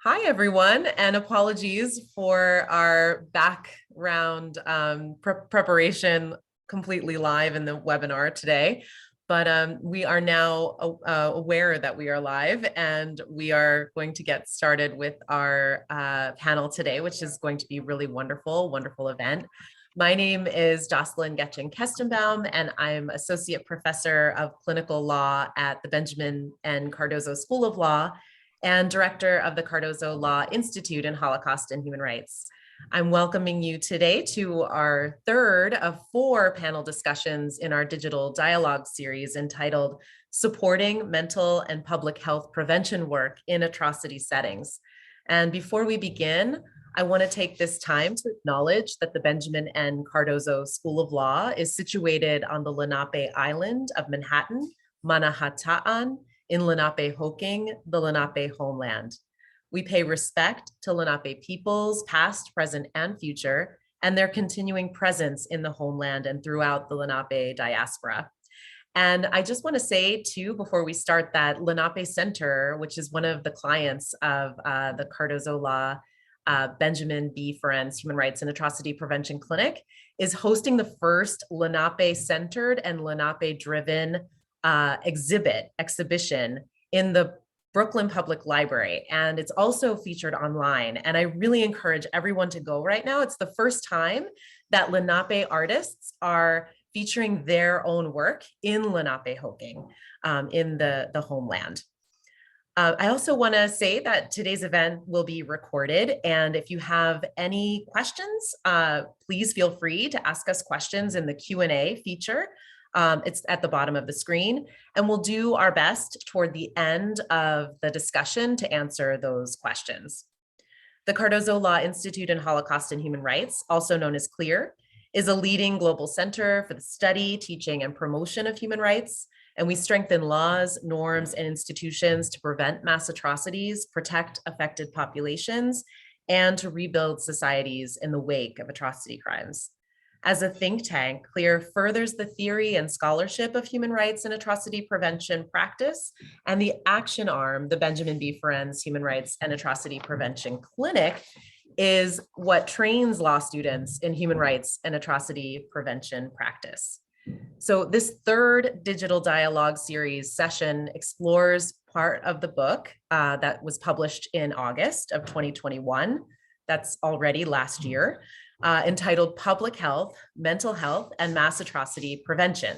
Hi, everyone, and apologies for our background preparation completely live in the webinar today. But we are now aware that we are live, and we are going to get started with our panel today, which is going to be really wonderful event. My name is Jocelyn Getching-Kestenbaum, and I'm Associate Professor of Clinical Law at the Benjamin N. Cardozo School of Law and Director of the Cardozo Law Institute in Holocaust and Human Rights. I'm welcoming you today to our third of 4 panel discussions in our digital dialogue series entitled Supporting Mental and Public Health Prevention Work in Atrocity Settings. And before we begin, I want to take this time to acknowledge that the Benjamin N. Cardozo School of Law is situated on the Lenape Island of Manhattan, Manhattan, in Lenapehoking, the Lenape homeland. We pay respect to Lenape peoples, past, present, and future, and their continuing presence in the homeland and throughout the Lenape diaspora. And I just want to say, too, before we start, that Lenape Center, which is one of the clients of the Cardozo Law Benjamin B. Ferencz Human Rights and Atrocity Prevention Clinic, is hosting the first Lenape-centered and Lenape-driven exhibition in the Brooklyn Public Library, and it's also featured online. And I really encourage everyone to go right now. It's the first time that Lenape artists are featuring their own work in Lenapehoking, in the homeland. I also want to say that today's event will be recorded, and if you have any questions, please feel free to ask us questions in the Q&A feature. It's at the bottom of the screen, and we'll do our best toward the end of the discussion to answer those questions. The Cardozo Law Institute in Holocaust and Human Rights, also known as CLEAR, is a leading global center for the study, teaching, and promotion of human rights, and we strengthen laws, norms, and institutions to prevent mass atrocities, protect affected populations, and to rebuild societies in the wake of atrocity crimes. As a think tank, CLEAR furthers the theory and scholarship of human rights and atrocity prevention practice, and the action arm, the Benjamin B. Ferencz Human Rights and Atrocity Prevention Clinic, is what trains law students in human rights and atrocity prevention practice. So this third digital dialogue series session explores part of the book that was published in August of 2021. That's already last year. Entitled Public Health, Mental Health, and Mass Atrocity Prevention.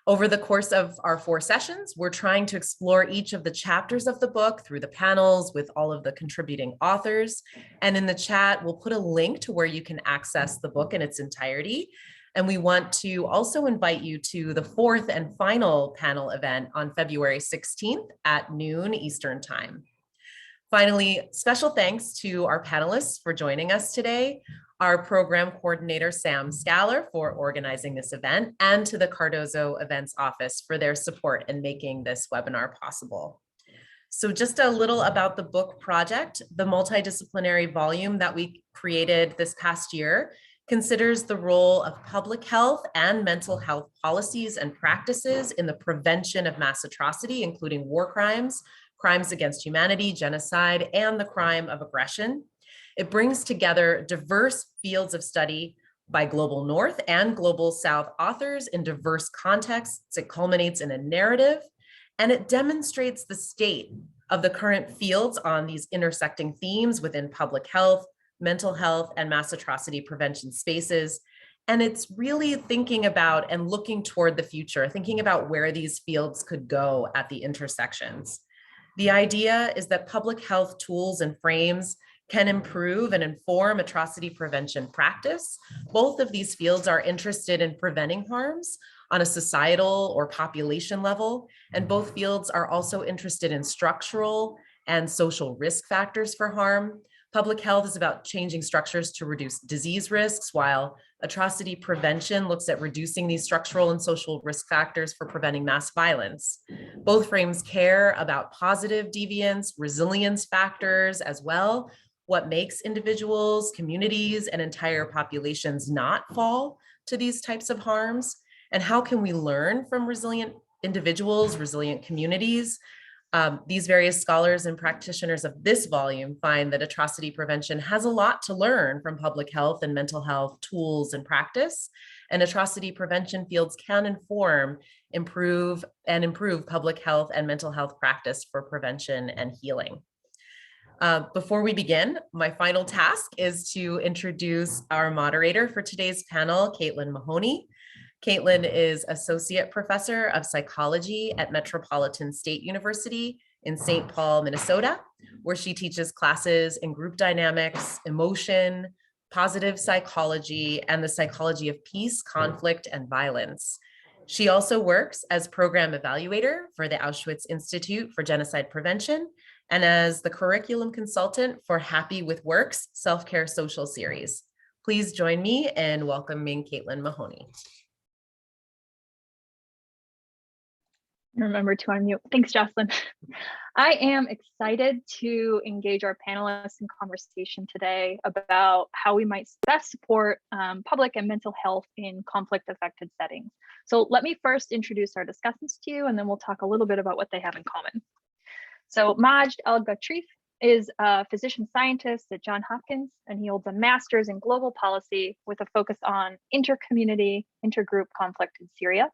Over the course of our 4 sessions, we're trying to explore each of the chapters of the book through the panels with all of the contributing authors. And in the chat, we'll put a link to where you can access the book in its entirety. And we want to also invite you to the 4th and final panel event on February 16th at noon Eastern Time. Finally, special thanks to our panelists for joining us today, our program coordinator, Sam Scaller, for organizing this event, and to the Cardozo Events Office for their support in making this webinar possible. So just a little about the book project. The multidisciplinary volume that we created this past year considers the role of public health and mental health policies and practices in the prevention of mass atrocity, including war crimes, crimes against humanity, genocide, and the crime of aggression. It brings together diverse fields of study by Global North and Global South authors in diverse contexts. It culminates in a narrative, and it demonstrates the state of the current fields on these intersecting themes within public health, mental health, and mass atrocity prevention spaces. And it's really thinking about and looking toward the future, thinking about where these fields could go at the intersections. The idea is that public health tools and frames can improve and inform atrocity prevention practice. Both of these fields are interested in preventing harms on a societal or population level, and both fields are also interested in structural and social risk factors for harm. Public health is about changing structures to reduce disease risks, while atrocity prevention looks at reducing these structural and social risk factors for preventing mass violence. Both frames care about positive deviance, resilience factors as well, what makes individuals, communities, and entire populations not fall to these types of harms, and how can we learn from resilient individuals, resilient communities, These various scholars and practitioners of this volume find that atrocity prevention has a lot to learn from public health and mental health tools and practice, and atrocity prevention fields can inform, improve public health and mental health practice for prevention and healing. Before we begin, my final task is to introduce our moderator for today's panel, Caitlin Mahoney. Caitlin is Associate Professor of Psychology at Metropolitan State University in St. Paul, Minnesota, where she teaches classes in group dynamics, emotion, positive psychology, and the psychology of peace, conflict, and violence. She also works as program evaluator for the Auschwitz Institute for Genocide Prevention and as the curriculum consultant for Happy with Works Self-Care Social Series. Please join me in welcoming Caitlin Mahoney. Remember to unmute. Thanks, Jocelyn. I am excited to engage our panelists in conversation today about how we might best support public and mental health in conflict-affected settings. So let me first introduce our discussants to you, and then we'll talk a little bit about what they have in common. So Majd El-Ghatrif is a physician scientist at Johns Hopkins, and he holds a master's in global policy with a focus on intercommunity, intergroup conflict in Syria.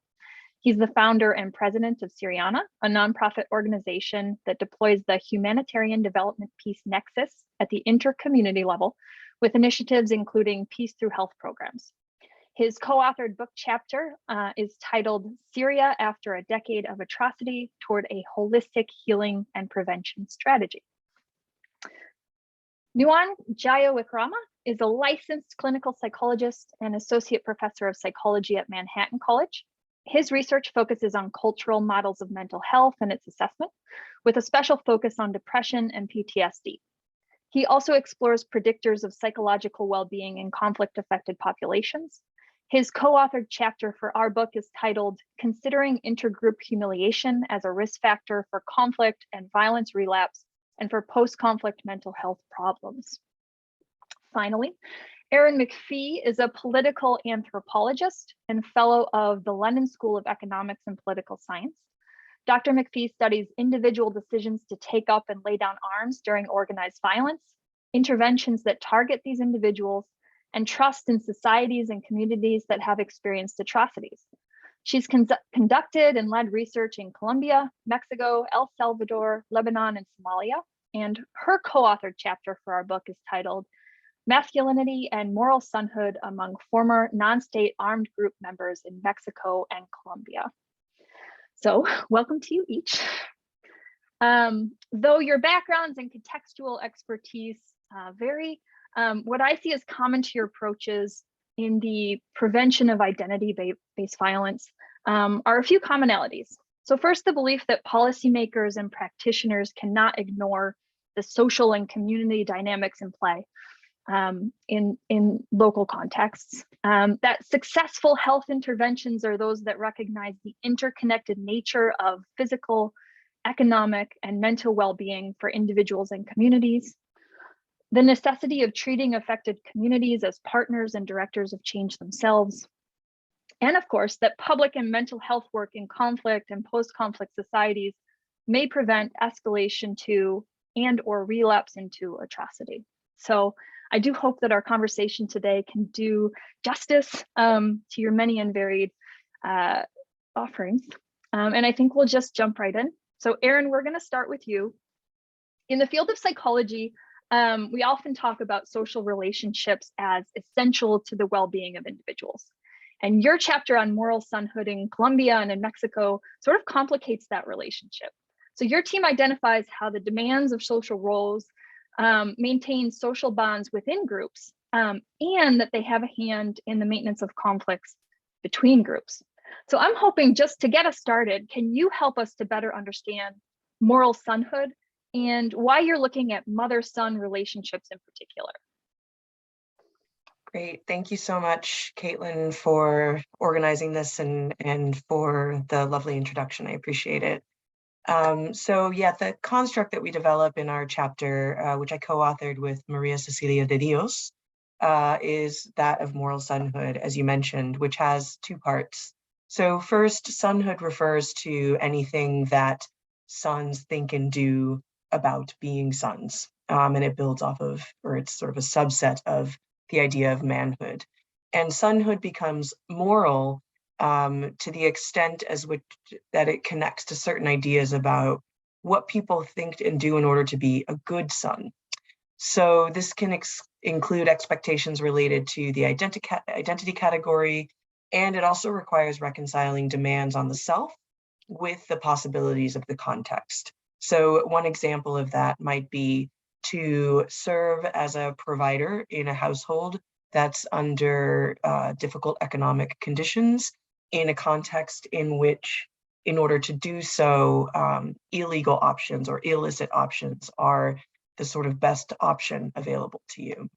He's the founder and president of Syriana, a nonprofit organization that deploys the humanitarian development peace nexus at the intercommunity level, with initiatives including peace through health programs. His co-authored book chapter is titled Syria After a Decade of Atrocity Toward a Holistic Healing and Prevention Strategy. Nuwan Jayawikrama is a licensed clinical psychologist and associate professor of psychology at Manhattan College. His research focuses on cultural models of mental health and its assessment, with a special focus on depression and PTSD. He also explores predictors of psychological well-being in conflict-affected populations. His co-authored chapter for our book is titled Considering Intergroup Humiliation as a Risk Factor for Conflict and Violence Relapse and for Post-Conflict Mental Health Problems. Finally, Erin McPhee is a political anthropologist and fellow of the London School of Economics and Political Science. Dr. McPhee studies individual decisions to take up and lay down arms during organized violence, interventions that target these individuals, and trust in societies and communities that have experienced atrocities. She's conducted and led research in Colombia, Mexico, El Salvador, Lebanon, and Somalia. And her co-authored chapter for our book is titled Masculinity and Moral Sonhood Among Former Non-State Armed Group Members in Mexico and Colombia. So welcome to you each. Though your backgrounds and contextual expertise vary, what I see as common to your approaches in the prevention of identity-based violence are a few commonalities. So first, the belief that policymakers and practitioners cannot ignore the social and community dynamics in play in local contexts. That successful health interventions are those that recognize the interconnected nature of physical, economic, and mental well-being for individuals and communities. The necessity of treating affected communities as partners and directors of change themselves. And of course, that public and mental health work in conflict and post-conflict societies may prevent escalation to and or relapse into atrocity. So I do hope that our conversation today can do justice to your many and varied offerings. And I think we'll just jump right in. So Erin, we're gonna start with you. In the field of psychology, we often talk about social relationships as essential to the well-being of individuals. And your chapter on moral sonhood in Colombia and in Mexico sort of complicates that relationship. So your team identifies how the demands of social roles maintain social bonds within groups, and that they have a hand in the maintenance of conflicts between groups. So I'm hoping, just to get us started, can you help us to better understand moral sonhood and why you're looking at mother-son relationships in particular? Great, thank you so much, Caitlin, for organizing this and for the lovely introduction. I appreciate it. So yeah, the construct that we develop in our chapter, which I co-authored with Maria Cecilia de Dios, is that of moral sonhood, as you mentioned, which has two parts. So first, sonhood refers to anything that sons think and do about being sons. And it builds off of, or it's sort of a subset of the idea of manhood. And sonhood becomes moral to the extent as which that it connects to certain ideas about what people think and do in order to be a good son. So this can include expectations related to the identity category, and it also requires reconciling demands on the self with the possibilities of the context. So one example of that might be to serve as a provider in a household that's under difficult economic conditions in a context in which, in order to do so, illegal options or illicit options are the sort of best option available to you.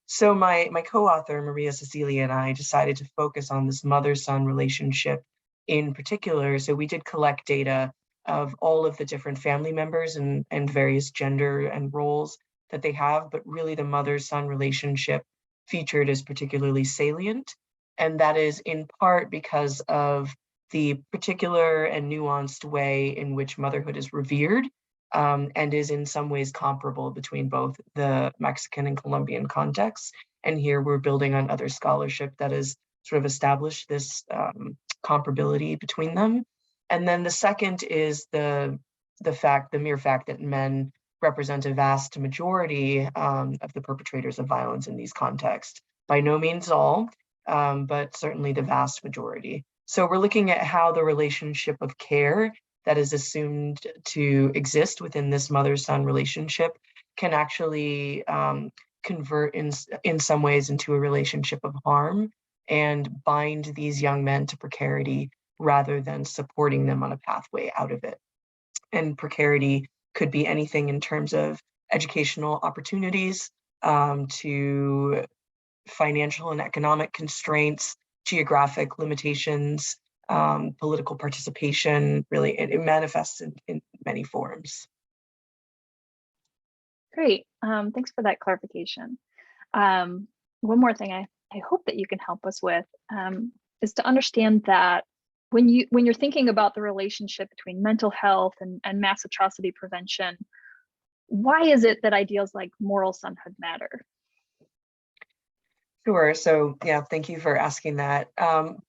So my co-author, Maria Cecilia, and I decided to focus on this mother-son relationship in particular. So we did collect data of all of the different family members and various gender and roles that they have, but really the mother-son relationship featured is particularly salient. And that is in part because of the particular and nuanced way in which motherhood is revered, and is in some ways comparable between both the Mexican and Colombian contexts. And here we're building on other scholarship that has sort of established this comparability between them. And then the second is the mere fact that men represent a vast majority of the perpetrators of violence in these contexts. By no means all, but certainly the vast majority. So we're looking at how the relationship of care that is assumed to exist within this mother-son relationship can actually convert in some ways into a relationship of harm and bind these young men to precarity rather than supporting them on a pathway out of it. And precarity could be anything in terms of educational opportunities, to financial and economic constraints, geographic limitations, political participation. Really, it manifests in many forms. Great. Thanks for that clarification. One more thing I hope that you can help us with is to understand that when you're thinking about the relationship between mental health and mass atrocity prevention, why is it that ideals like moral sonhood matter? Sure. So yeah, thank you for asking that.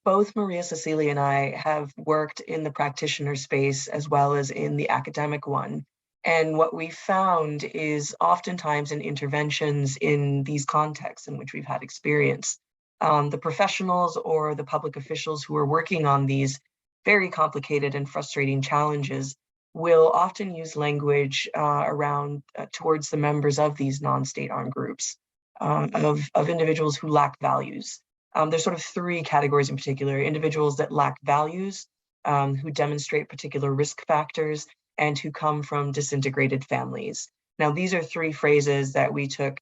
Both Maria Cecilia and I have worked in the practitioner space as well as in the academic one. And what we found is oftentimes in interventions in these contexts in which we've had experience, the professionals or the public officials who are working on these very complicated and frustrating challenges will often use language around towards the members of these non-state armed groups. Of individuals who lack values. There's sort of three categories in particular: individuals that lack values, who demonstrate particular risk factors, and who come from disintegrated families. Now, these are three phrases that we took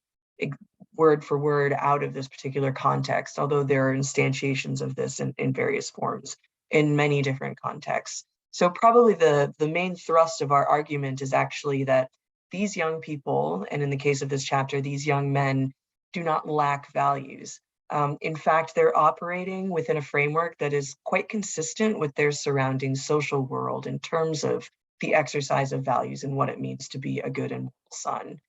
word for word out of this particular context, although there are instantiations of this in various forms in many different contexts. So probably the main thrust of our argument is actually that these young people, and in the case of this chapter, these young men, do not lack values. In fact, they're operating within a framework that is quite consistent with their surrounding social world in terms of the exercise of values and what it means to be a good and moral son.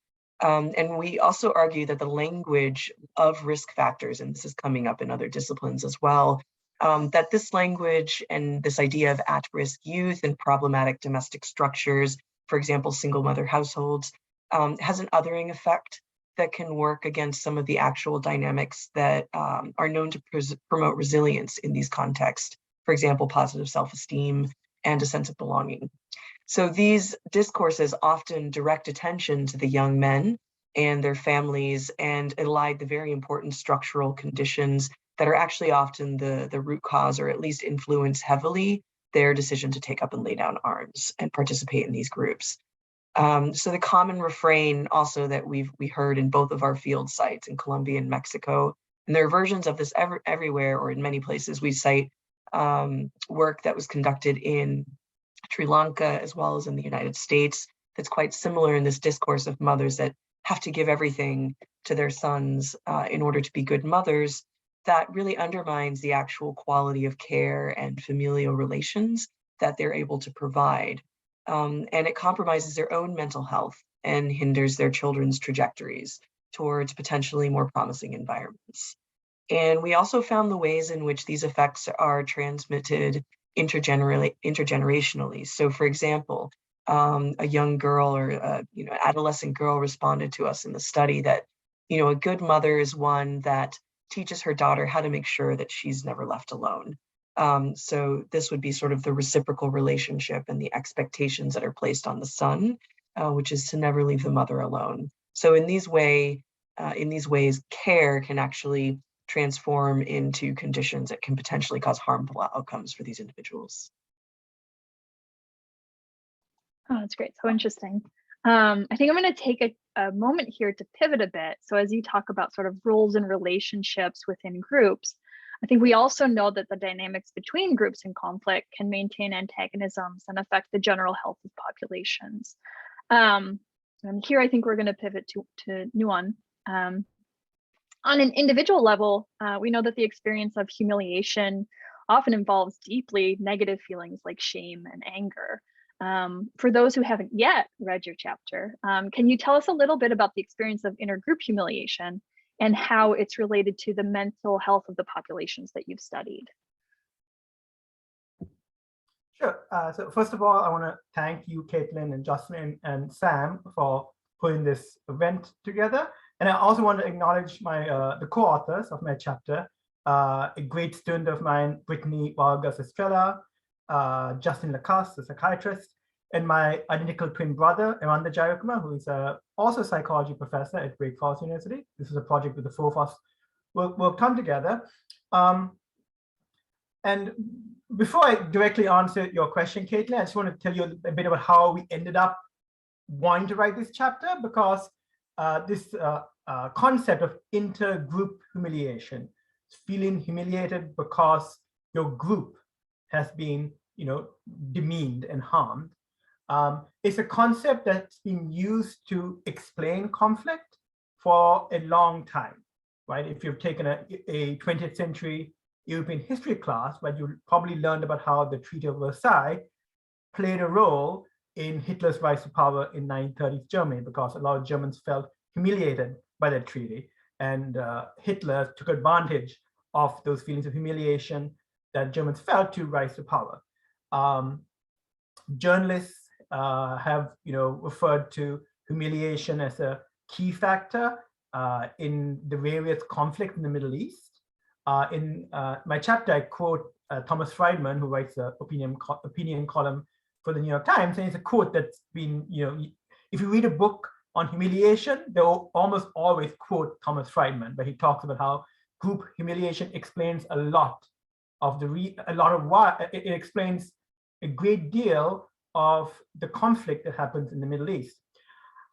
And we also argue that the language of risk factors, and this is coming up in other disciplines as well, that this language and this idea of at-risk youth and problematic domestic structures, for example, single mother households, has an othering effect that can work against some of the actual dynamics that are known to promote resilience in these contexts. For example, positive self-esteem and a sense of belonging. So these discourses often direct attention to the young men and their families and elide the very important structural conditions that are actually often the root cause, or at least influence heavily their decision to take up and lay down arms and participate in these groups. So the common refrain also that we heard in both of our field sites in Colombia and Mexico, and there are versions of this everywhere or in many places. We cite work that was conducted in Sri Lanka as well as in the United States that's quite similar in this discourse of mothers that have to give everything to their sons in order to be good mothers. That really undermines the actual quality of care and familial relations that they're able to provide. and it compromises their own mental health and hinders their children's trajectories towards potentially more promising environments. And we also found the ways in which these effects are transmitted intergenerationally. So, for example, a young girl or adolescent girl responded to us in the study that, a good mother is one that teaches her daughter how to make sure that she's never left alone. So this would be sort of the reciprocal relationship and the expectations that are placed on the son, which is to never leave the mother alone. So in these ways, care can actually transform into conditions that can potentially cause harmful outcomes for these individuals. Oh, that's great. So interesting. I think I'm going to take a moment here to pivot a bit. So as you talk about sort of roles and relationships within groups, I think we also know that the dynamics between groups in conflict can maintain antagonisms and affect the general health of populations. And here I think we're going to pivot to Nuon. On an individual level, we know that the experience of humiliation often involves deeply negative feelings like shame and anger. For those who haven't yet read your chapter, can you tell us a little bit about the experience of intergroup humiliation and how it's related to the mental health of the populations that you've studied? Sure. So first of all, I want to thank you, Caitlin and Justin and Sam for putting this event together. And I also want to acknowledge the co-authors of my chapter, a great student of mine, Brittany Vargas Estrella, Justin Lacasse, a psychiatrist, and my identical twin brother, Amanda Jayakumar, who is also a psychology professor at Great Falls University. This is a project with the four of us worked on together. And before I directly answer your question, Caitlin, I just want to tell you a bit about how we ended up wanting to write this chapter, because this concept of intergroup humiliation, feeling humiliated because your group has been, demeaned and harmed, is a concept that's been used to explain conflict for a long time, right? If you've taken a 20th century European history class, but you probably learned about how the Treaty of Versailles played a role in Hitler's rise to power in 1930s Germany, because a lot of Germans felt humiliated by that treaty, and Hitler took advantage of those feelings of humiliation that Germans felt to rise to power. Journalists have referred to humiliation as a key factor in the various conflicts in the Middle East. In my chapter, I quote Thomas Friedman, who writes the opinion column for the New York Times, and it's a quote that's been, if you read a book on humiliation, they'll almost always quote Thomas Friedman, but he talks about how group humiliation explains a lot of why it explains a great deal of the conflict that happens in the Middle East.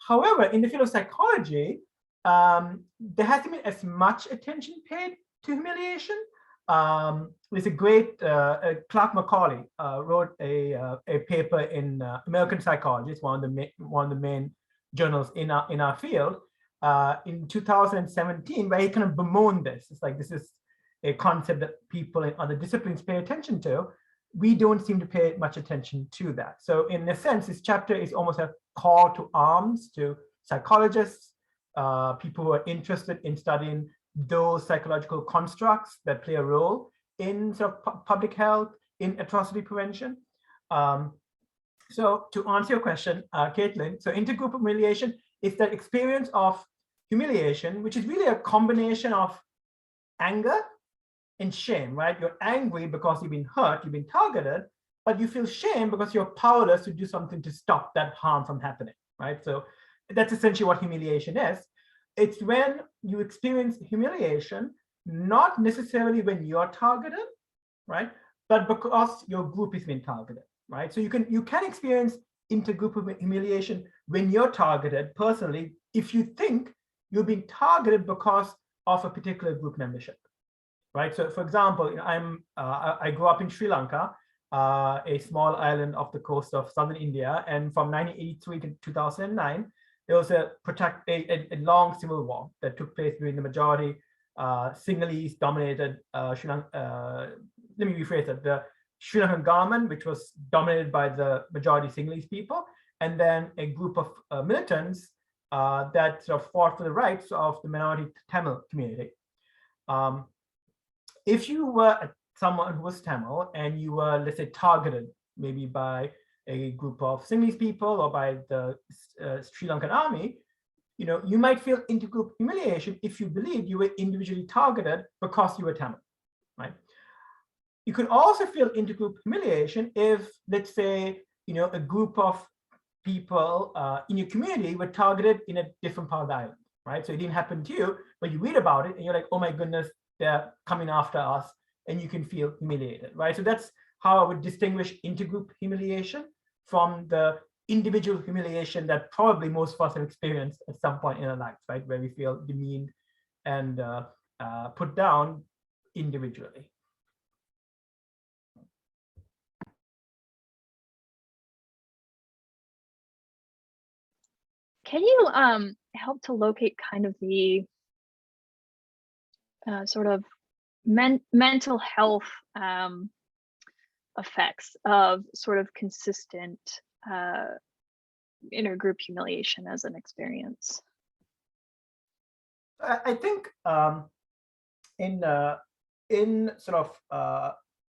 However, in the field of psychology, there hasn't been as much attention paid to humiliation. There's a great Clark Macaulay wrote a paper in American Psychology. It's one of the main journals in our field in 2017, where he kind of bemoaned this. It's like, this is a concept that people in other disciplines pay attention to. We don't seem to pay much attention to that. So in a sense, this chapter is almost a call to arms to psychologists, people who are interested in studying those psychological constructs that play a role in sort of public health, in atrocity prevention. So to answer your question, Caitlin, so intergroup humiliation is that experience of humiliation, which is really a combination of anger and shame, right? You're angry because you've been hurt, you've been targeted, but you feel shame because you're powerless to do something to stop that harm from happening, right? So that's essentially what humiliation is. It's when you experience humiliation, not necessarily when you're targeted, right? But because your group is being targeted, right? So you can experience intergroup humiliation when you're targeted personally, if you think you're being targeted because of a particular group membership, right? So for example, I grew up in Sri Lanka, a small island off the coast of southern India, and from 1983 to 2009, there was a long civil war that took place between the majority Sinhalese dominated Sri Lanka. Let me rephrase that. Sri Lankan government, which was dominated by the majority Sinhalese people, and then a group of militants that sort of fought for the rights of the minority Tamil community. If you were someone who was Tamil and you were, let's say, targeted maybe by a group of Sinhalese people or by the Sri Lankan army, you might feel intergroup humiliation if you believed you were individually targeted because you were Tamil, right? You could also feel intergroup humiliation if, let's say, a group of people in your community were targeted in a different part of the island, right? So it didn't happen to you, but you read about it and you're like, oh my goodness, they're coming after us, and you can feel humiliated, right? So that's how I would distinguish intergroup humiliation from the individual humiliation that probably most of us have experienced at some point in our lives, right? Where we feel demeaned and put down individually. Can you help to locate kind of the sort of mental health effects of sort of consistent intergroup humiliation as an experience? I think in sort of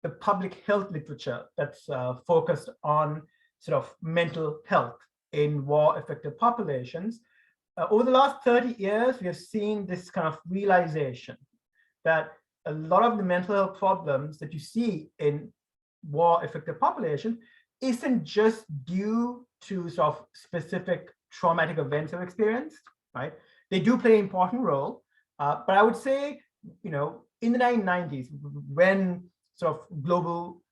the public health literature that's focused on sort of mental health in war-affected populations, over the last 30 years, we have seen this kind of realization that a lot of the mental health problems that you see in war-affected populations isn't just due to sort of specific traumatic events of experience, right? They do play an important role, but I would say, in the 1990s, when sort of global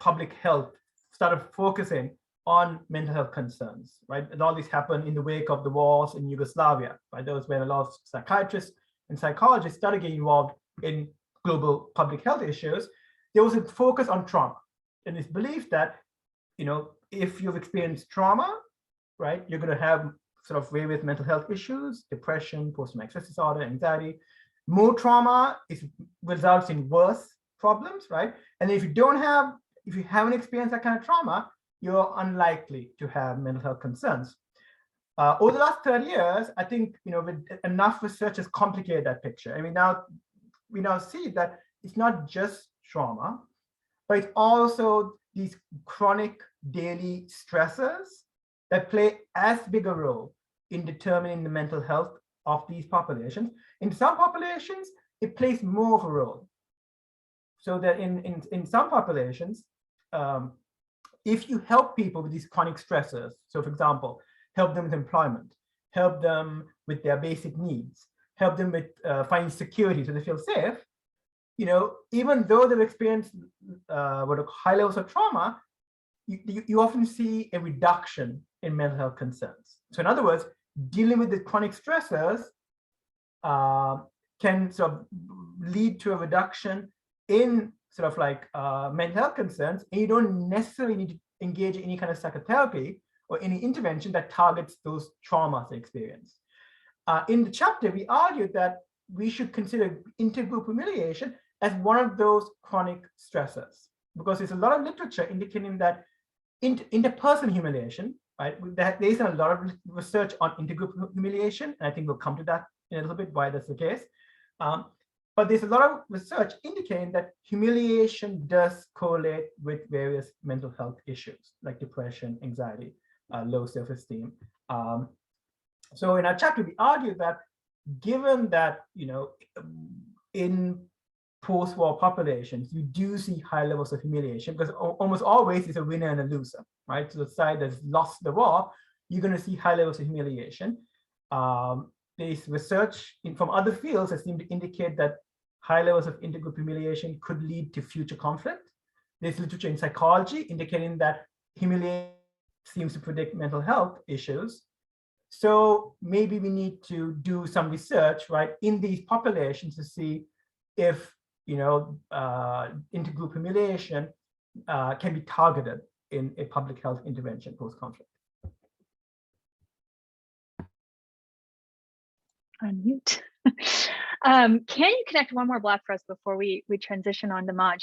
public health started focusing on mental health concerns, right? And all this happened in the wake of the wars in Yugoslavia, right? That was when a lot of psychiatrists and psychologists started getting involved in global public health issues. There was a focus on trauma and this belief that, if you've experienced trauma, right, you're going to have sort of various mental health issues, depression, post-traumatic stress disorder, anxiety. More trauma results in worse problems, right? And if you haven't experienced that kind of trauma, you're unlikely to have mental health concerns. Over the last 30 years, I think, with enough research has complicated that picture. And we now see that it's not just trauma, but it's also these chronic daily stressors that play as big a role in determining the mental health of these populations. In some populations, it plays more of a role. So that in some populations, if you help people with these chronic stressors, so for example, help them with employment, help them with their basic needs, help them with finding security so they feel safe, even though they've experienced high levels of trauma, you often see a reduction in mental health concerns. So in other words, dealing with the chronic stressors can sort of lead to a reduction in sort of like mental health concerns, and you don't necessarily need to engage in any kind of psychotherapy or any intervention that targets those traumas they experience. In the chapter, we argued that we should consider intergroup humiliation as one of those chronic stressors, because there's a lot of literature indicating that interpersonal humiliation, right? There is a lot of research on intergroup humiliation, and I think we'll come to that in a little bit why that's the case. But there's a lot of research indicating that humiliation does correlate with various mental health issues like depression, anxiety, low self-esteem. So in our chapter, we argue that given that, in post-war populations, you do see high levels of humiliation because almost always it's a winner and a loser, right? So the side that's lost the war, you're going to see high levels of humiliation. There's research from other fields that seem to indicate that high levels of intergroup humiliation could lead to future conflict. There's literature in psychology indicating that humiliation seems to predict mental health issues. So maybe we need to do some research, right, in these populations to see if, intergroup humiliation can be targeted in a public health intervention post-conflict. Unmute. Can you connect one more block for us before we transition on to Majd?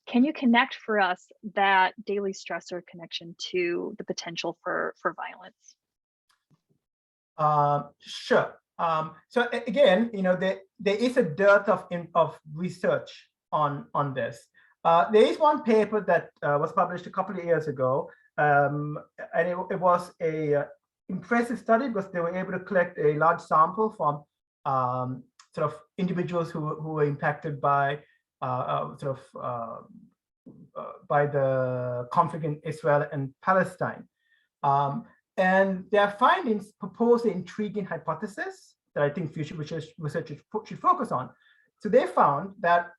Can you connect for us that daily stressor connection to the potential for violence? Sure. So again, there is a dearth of research on this. There is one paper that was published a couple of years ago, and it was a impressive study because they were able to collect a large sample from sort of individuals who were impacted by by the conflict in Israel and Palestine. And their findings propose an intriguing hypothesis that I think future researchers should focus on. So they found that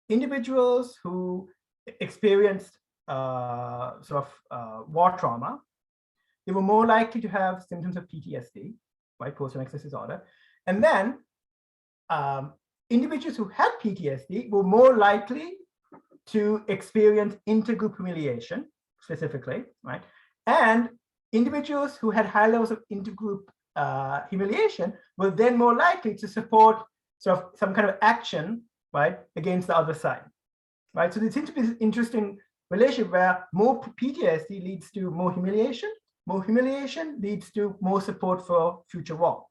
individuals who experienced war trauma, they were more likely to have symptoms of PTSD, right, post-traumatic stress disorder. And then individuals who had PTSD were more likely to experience intergroup humiliation, specifically, right? And individuals who had high levels of intergroup humiliation were then more likely to support sort of some kind of action, right, against the other side, right? So there seems to be this interesting relationship where more PTSD leads to more humiliation leads to more support for future war.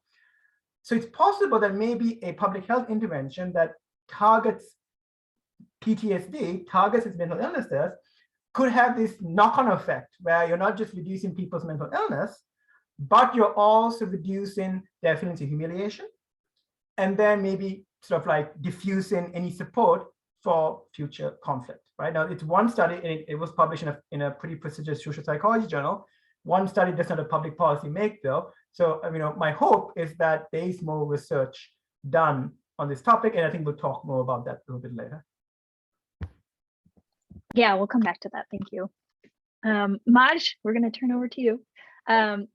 So it's possible that maybe a public health intervention that targets PTSD, targets its mental illnesses, could have this knock-on effect where you're not just reducing people's mental illness, but you're also reducing their feelings of humiliation, and then maybe sort of like diffusing any support for future conflict, right? Now, it's one study, and it was published in a pretty prestigious social psychology journal. One study does not a public policy make, though. So, my hope is that there is more research done on this topic, and I think we'll talk more about that a little bit later. Yeah, we'll come back to that. Thank you. Maj, we're going to turn over to you.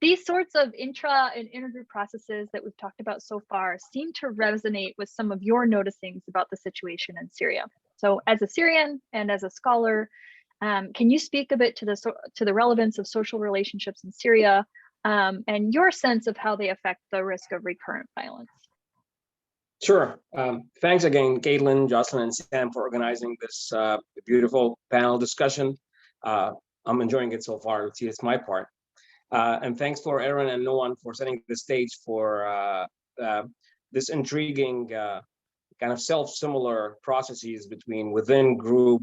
These sorts of intra and intergroup processes that we've talked about so far seem to resonate with some of your noticings about the situation in Syria. So as a Syrian and as a scholar, can you speak a bit to the relevance of social relationships in Syria and your sense of how they affect the risk of recurrent violence? Sure. Thanks again, Caitlin, Jocelyn, and Sam for organizing this beautiful panel discussion. I'm enjoying it so far. It's my part. And thanks for Aaron and Noan for setting the stage for this intriguing kind of self-similar processes within group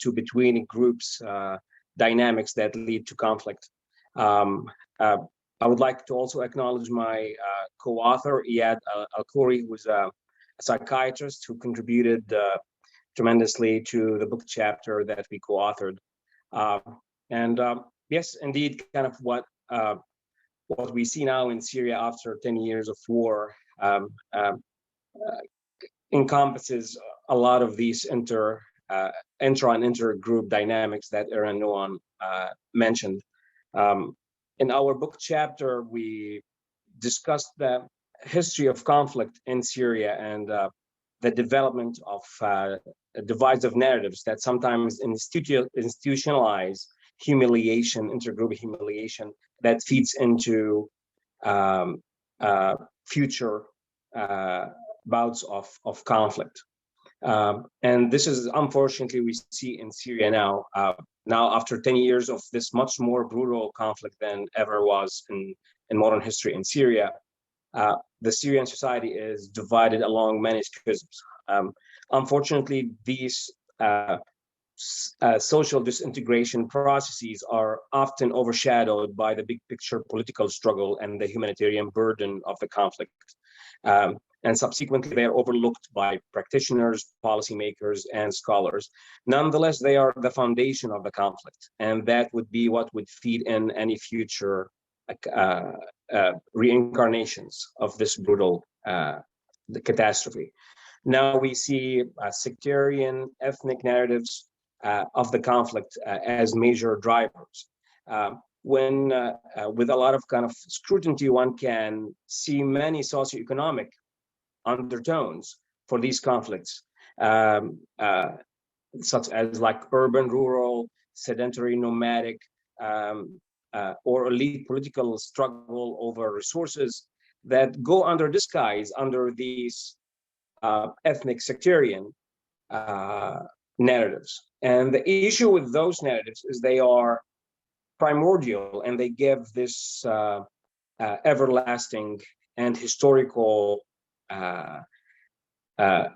to between groups dynamics that lead to conflict. I would like to also acknowledge my co-author, Iyad Al-Khouri, who is a psychiatrist who contributed tremendously to the book chapter that we co-authored. Yes, indeed, kind of what we see now in Syria after 10 years of war encompasses a lot of these intra and intergroup dynamics that Aaron Noan mentioned. In our book chapter, we discussed the history of conflict in Syria and the development of divisive narratives that sometimes institutionalize humiliation, intergroup humiliation, that feeds into future bouts of conflict. And this is, unfortunately, we see in Syria now. Now, after 10 years of this much more brutal conflict than ever was in modern history in Syria, the Syrian society is divided along many schisms. Unfortunately, these social disintegration processes are often overshadowed by the big picture political struggle and the humanitarian burden of the conflict. And subsequently, they are overlooked by practitioners, policymakers, and scholars. Nonetheless, they are the foundation of the conflict, and that would be what would feed in any future reincarnations of this brutal catastrophe. Now we see sectarian, ethnic narratives of the conflict as major drivers. When with a lot of kind of scrutiny, one can see many socioeconomic undertones for these conflicts, such as like urban, rural, sedentary, nomadic, or elite political struggle over resources that go under disguise under these ethnic sectarian narratives. And the issue with those narratives is they are primordial, and they give this everlasting and historical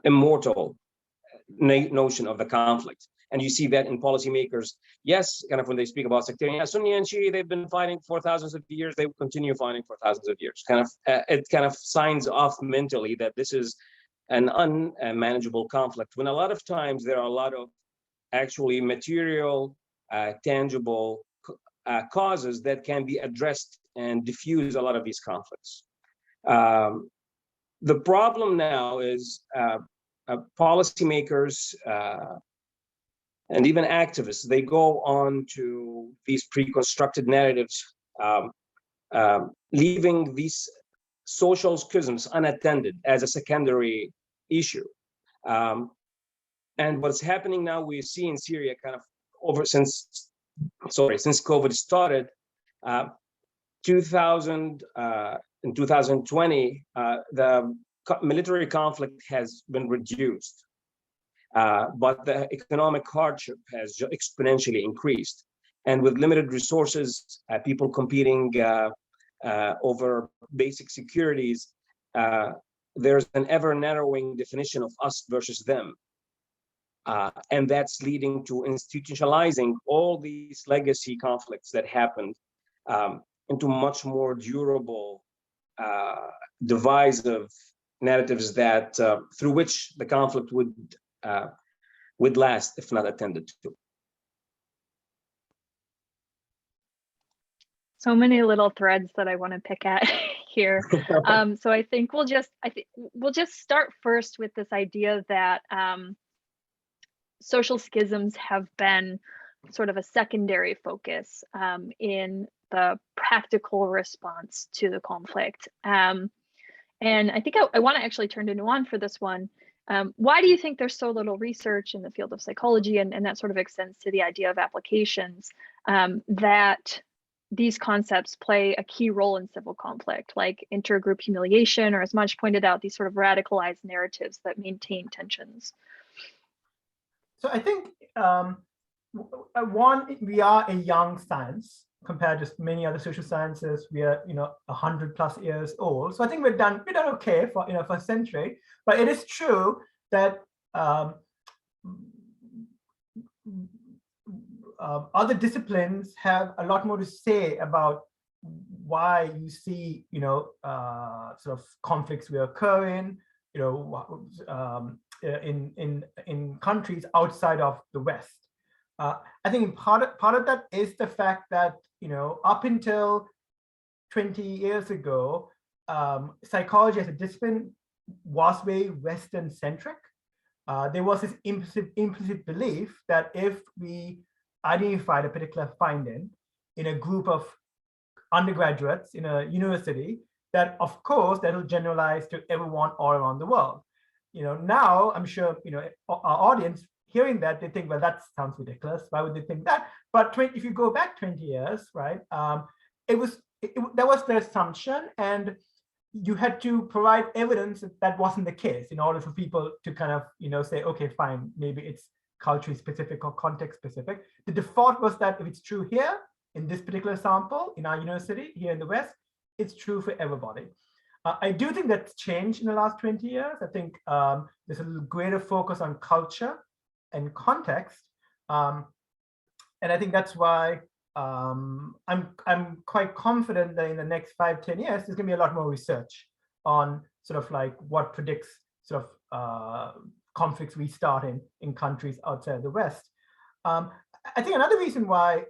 immortal notion of the conflict. And you see that in policymakers. Yes, kind of when they speak about sectarian, yeah, Sunni and Shia, they've been fighting for thousands of years. They will continue fighting for thousands of years. It kind of signs off mentally that this is an unmanageable conflict, when a lot of times there are a lot of actually material, tangible causes that can be addressed and diffuse a lot of these conflicts. The problem now is policymakers and even activists, they go on to these pre-constructed narratives, leaving these social schisms unattended as a secondary issue. And what's happening now, we see in Syria kind of since COVID started, in 2020, the military conflict has been reduced, but the economic hardship has exponentially increased. And with limited resources, people competing over basic securities, there's an ever narrowing definition of us versus them. And that's leading to institutionalizing all these legacy conflicts that happened into much more durable, divisive narratives that through which the conflict would last if not attended to. So many little threads that I want to pick at here. So I think we'll just start first with this idea that social schisms have been sort of a secondary focus in the practical response to the conflict. And I think I want to actually turn to Nuwan for this one. Why do you think there's so little research in the field of psychology, and that sort of extends to the idea of applications, that these concepts play a key role in civil conflict, like intergroup humiliation, or as Maj pointed out, these sort of radicalized narratives that maintain tensions? So I think one, we are a young science compared to many other social sciences. We are 100+ years old. So I think we've done okay for for a century. But it is true that other disciplines have a lot more to say about why you see sort of conflicts reoccurring in countries outside of the West. I think part of that is the fact that up until 20 years ago, psychology as a discipline was very Western centric. There was this implicit belief that if we identified a particular finding in a group of undergraduates in a university, that of course that will generalize to everyone all around the world. Now I'm sure our audience hearing that, they think, well, that sounds ridiculous. Why would they think that? But if you go back 20 years, right, there was the assumption, and you had to provide evidence that that wasn't the case in order for people to kind of say, okay, fine, maybe it's culturally specific or context specific. The default was that if it's true here in this particular sample in our university here in the West, it's true for everybody. I do think that's changed in the last 20 years. I think there's a greater focus on culture and context, and I think that's why I'm quite confident that in the next 5-10 years there's going to be a lot more research on sort of like what predicts sort of conflicts restarting in countries outside the West. I think another reason why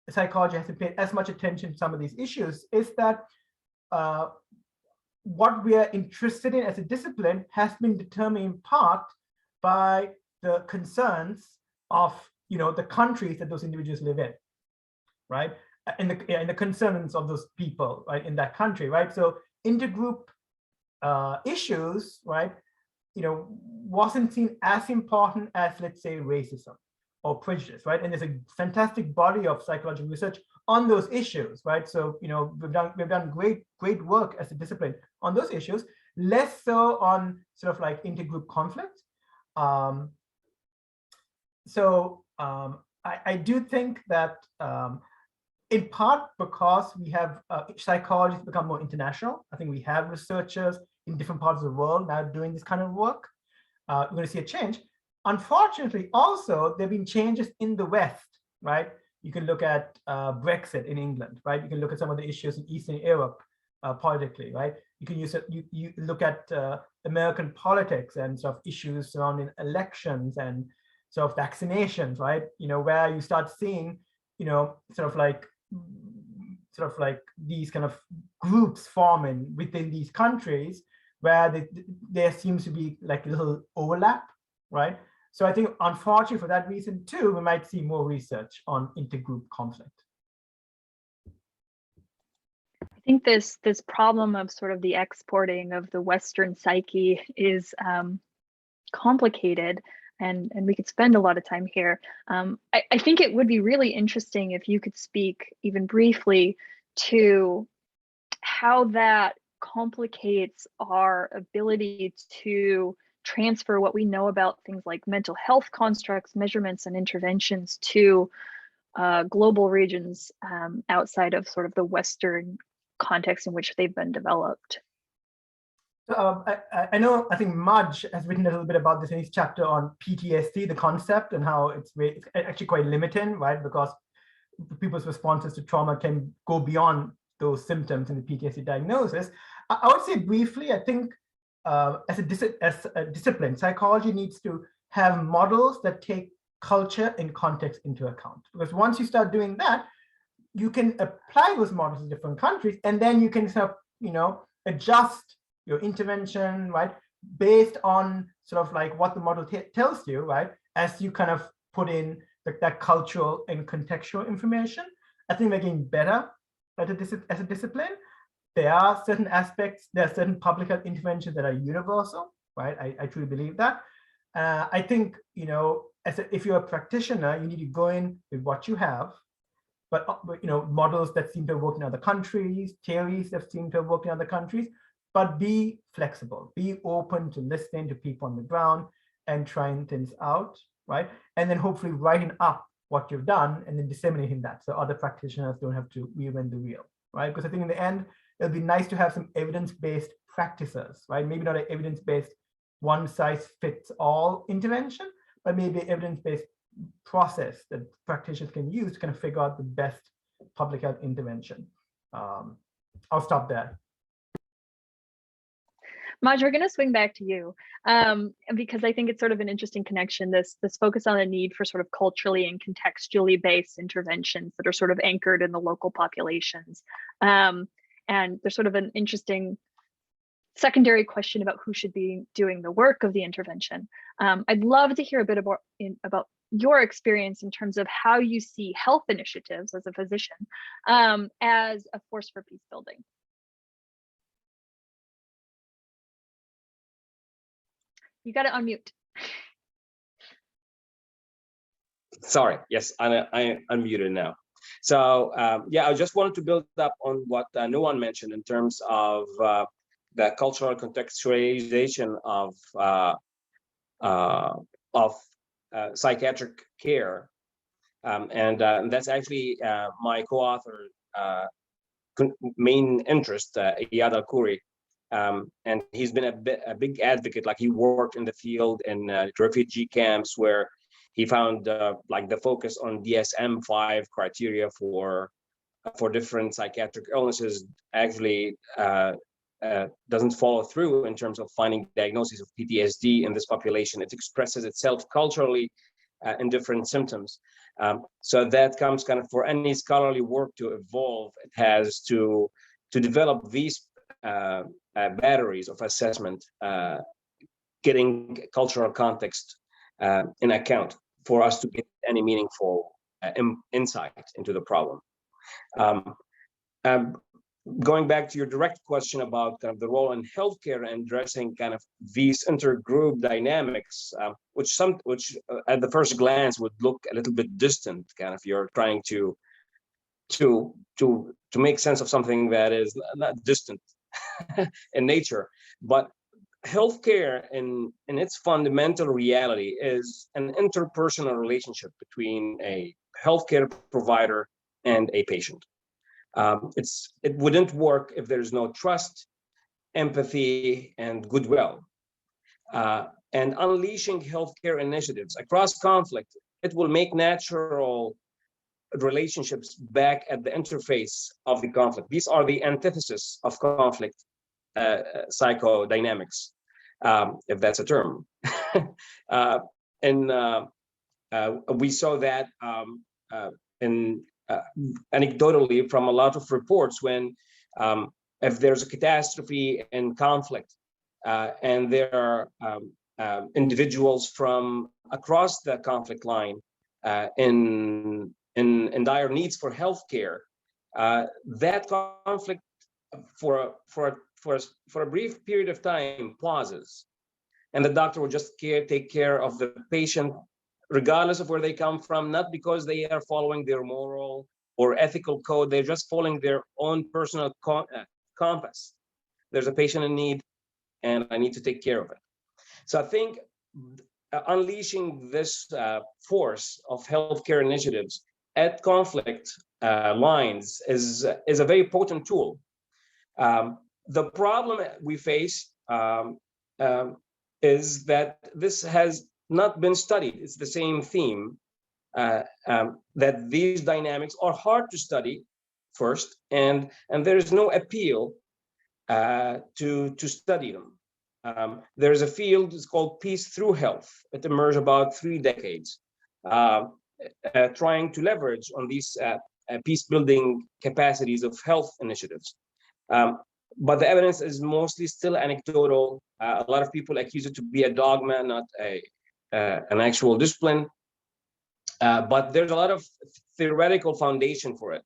psychology hasn't paid as much attention to some of these issues is that what we are interested in as a discipline has been determined in part by the concerns of the countries that those individuals live in, right? And the concerns of those people, right, in that country, right? So intergroup issues, right, wasn't seen as important as, let's say, racism or prejudice, right? And there's a fantastic body of psychological research on those issues, right? So we've done great work as a discipline on those issues, less so on sort of like intergroup conflict. I do think that in part because we have psychology has become more international. I think we have researchers in different parts of the world now doing this kind of work. We're going to see a change. Unfortunately, also, there have been changes in the West, right? You can look at Brexit in England, right? You can look at some of the issues in Eastern Europe politically, right? You can use it, you look at American politics and sort of issues surrounding elections and sort of vaccinations, right? You know, where you start seeing, you know, sort of like these kind of groups forming within these countries where there seems to be like a little overlap, right? So I think, unfortunately, for that reason too, we might see more research on intergroup conflict. I think this problem of sort of the exporting of the Western psyche is complicated, and we could spend a lot of time here. I think it would be really interesting if you could speak even briefly to how that complicates our ability to transfer what we know about things like mental health constructs, measurements, and interventions to global regions outside of sort of the Western context in which they've been developed. I know, I think Mudge has written a little bit about this in his chapter on PTSD, the concept, and how it's actually quite limiting, right? Because people's responses to trauma can go beyond those symptoms in the PTSD diagnosis. I would say briefly, I think as a discipline, psychology needs to have models that take culture and context into account. Because once you start doing that, you can apply those models in different countries, and then you can sort of, you know, adjust your intervention, right, based on sort of like what the model tells you, right, as you kind of put in that cultural and contextual information. I think we're getting better at as a discipline. There are certain aspects, there are certain public health interventions that are universal, right? I truly believe that. I think, you know, if you're a practitioner, you need to go in with what you have, but you know, models that seem to have worked in other countries, theories that seem to have worked in other countries, but be flexible, be open to listening to people on the ground and trying things out, right? And then hopefully writing up what you've done and then disseminating that so other practitioners don't have to reinvent the wheel, right? Because I think in the end, it'll be nice to have some evidence-based practices, right? Maybe not an evidence-based one-size-fits-all intervention, but maybe an evidence-based process that practitioners can use to kind of figure out the best public health intervention. I'll stop there. Maj, we're going to swing back to you because I think it's sort of an interesting connection, this focus on the need for sort of culturally and contextually based interventions that are sort of anchored in the local populations. And there's sort of an interesting secondary question about who should be doing the work of the intervention. I'd love to hear a bit about your experience in terms of how you see health initiatives as a physician as a force for peace building. You got to unmute. Sorry, yes, I unmuted now. So yeah, I just wanted to build up on what Nuwan mentioned in terms of the cultural contextualization of psychiatric care, and that's actually my co-author main interest, Iyad Al-Khoury. And he's been a big advocate. Like, he worked in the field in refugee camps where he found like the focus on DSM-5 criteria for different psychiatric illnesses actually doesn't follow through in terms of finding diagnoses of PTSD in this population. It expresses itself culturally in different symptoms. So that comes kind of, for any scholarly work to evolve, it has to develop these batteries of assessment, getting cultural context in account for us to get any meaningful insight into the problem. Going back to your direct question about kind of the role in healthcare and addressing kind of these intergroup dynamics, which at the first glance would look a little bit distant, kind of you're trying to make sense of something that is not distant in nature, but healthcare in its fundamental reality is an interpersonal relationship between a healthcare provider and a patient. It wouldn't work if there's no trust, empathy, and goodwill. And unleashing healthcare initiatives across conflict, it will make natural relationships back at the interface of the conflict. These are the antithesis of conflict psychodynamics, if that's a term. And we saw that anecdotally from a lot of reports when if there's a catastrophe and conflict, and there are individuals from across the conflict line in dire needs for healthcare, that conflict for a brief period of time pauses, and the doctor will just take care of the patient regardless of where they come from, not because they are following their moral or ethical code, they're just following their own personal compass. There's a patient in need and I need to take care of it. So I think unleashing this force of healthcare initiatives at conflict lines is a very potent tool. The problem we face is that this has not been studied. It's the same theme, that these dynamics are hard to study first, and there is no appeal to study them. There's a field, it's called Peace Through Health. It emerged about 3 decades, trying to leverage on these peace-building capacities of health initiatives. But the evidence is mostly still anecdotal. A lot of people accuse it to be a dogma, not an actual discipline. But there's a lot of theoretical foundation for it.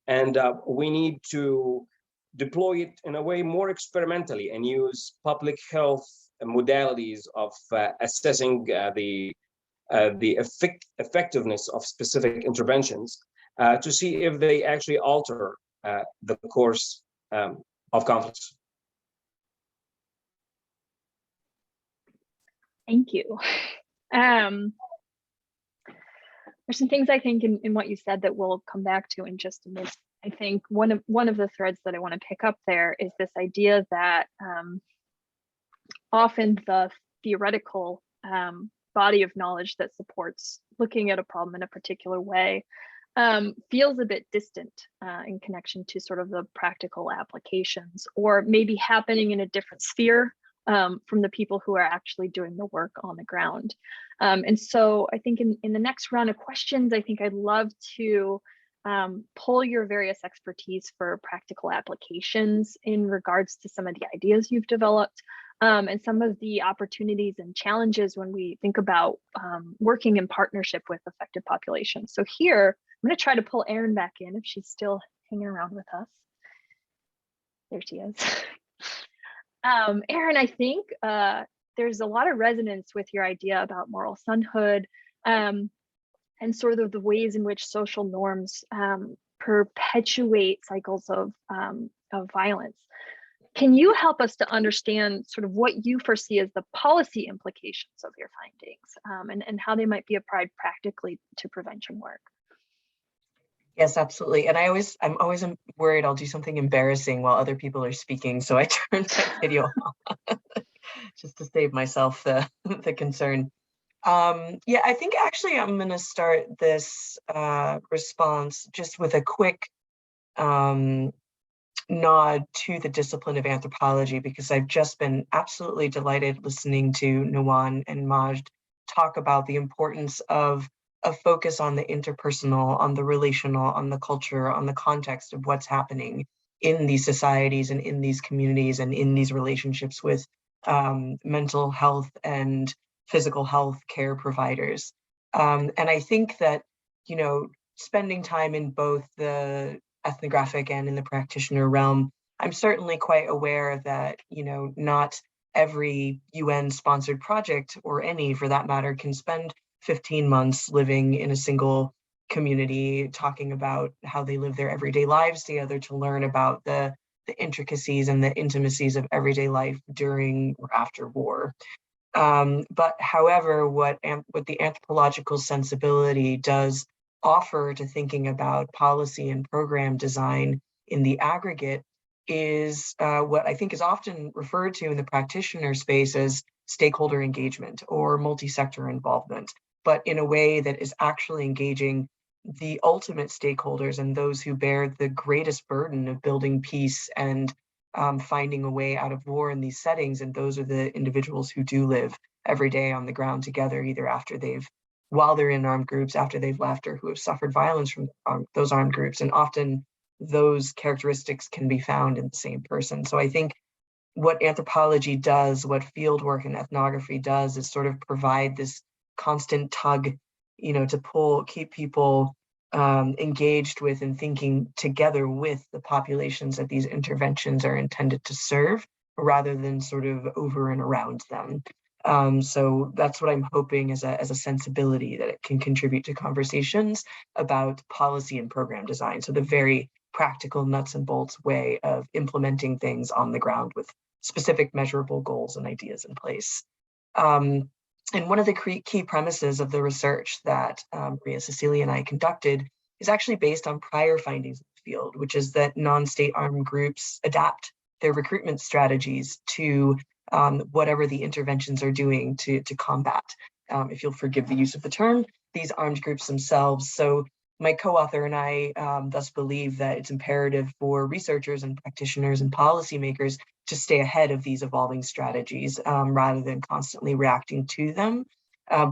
And we need to deploy it in a way more experimentally and use public health modalities of assessing the effectiveness of specific interventions to see if they actually alter the course of conflicts. Thank you. There's some things I think in what you said that we'll come back to in just a minute. I think one of the threads that I want to pick up there is this idea that often the theoretical body of knowledge that supports looking at a problem in a particular way feels a bit distant in connection to sort of the practical applications, or maybe happening in a different sphere from the people who are actually doing the work on the ground. And so I think in the next round of questions, I think I'd love to pull your various expertise for practical applications in regards to some of the ideas you've developed, and some of the opportunities and challenges when we think about working in partnership with affected populations. So here, I'm going to try to pull Erin back in if she's still hanging around with us. There she is. Erin, I think there's a lot of resonance with your idea about moral sonhood, and sort of the ways in which social norms perpetuate cycles of violence. Can you help us to understand sort of what you foresee as the policy implications of your findings, and how they might be applied practically to prevention work? Yes, absolutely. And I'm always worried I'll do something embarrassing while other people are speaking, so I turn my video off just to save myself the concern. Yeah, I think actually I'm going to start this response just with a quick nod to the discipline of anthropology, because I've just been absolutely delighted listening to Nawan and Majd talk about the importance of a focus on the interpersonal, on the relational, on the culture, on the context of what's happening in these societies and in these communities and in these relationships with mental health and physical health care providers. And I think that, spending time in both the ethnographic and in the practitioner realm, I'm certainly quite aware that, not every UN-sponsored project, or any for that matter, can spend 15 months living in a single community, talking about how they live their everyday lives together to learn about the the intricacies and the intimacies of everyday life during or after war. But however, what the anthropological sensibility does offer to thinking about policy and program design in the aggregate is what I think is often referred to in the practitioner space as stakeholder engagement or multi-sector involvement, but in a way that is actually engaging the ultimate stakeholders and those who bear the greatest burden of building peace and finding a way out of war in these settings. And those are the individuals who do live every day on the ground together, either while they're in armed groups, after they've left, or who have suffered violence from those armed groups. And often those characteristics can be found in the same person. So I think what anthropology does, what fieldwork and ethnography does, is sort of provide this constant tug, to keep people engaged with and thinking together with the populations that these interventions are intended to serve, rather than sort of over and around them. So that's what I'm hoping as a sensibility, that it can contribute to conversations about policy and program design. So the very practical nuts and bolts way of implementing things on the ground with specific measurable goals and ideas in place. And one of the key premises of the research that Maria Cecilia and I conducted is actually based on prior findings in the field, which is that non-state armed groups adapt their recruitment strategies to whatever the interventions are doing to combat, if you'll forgive the use of the term, these armed groups themselves. So my co-author and I thus believe that it's imperative for researchers and practitioners and policymakers to stay ahead of these evolving strategies rather than constantly reacting to them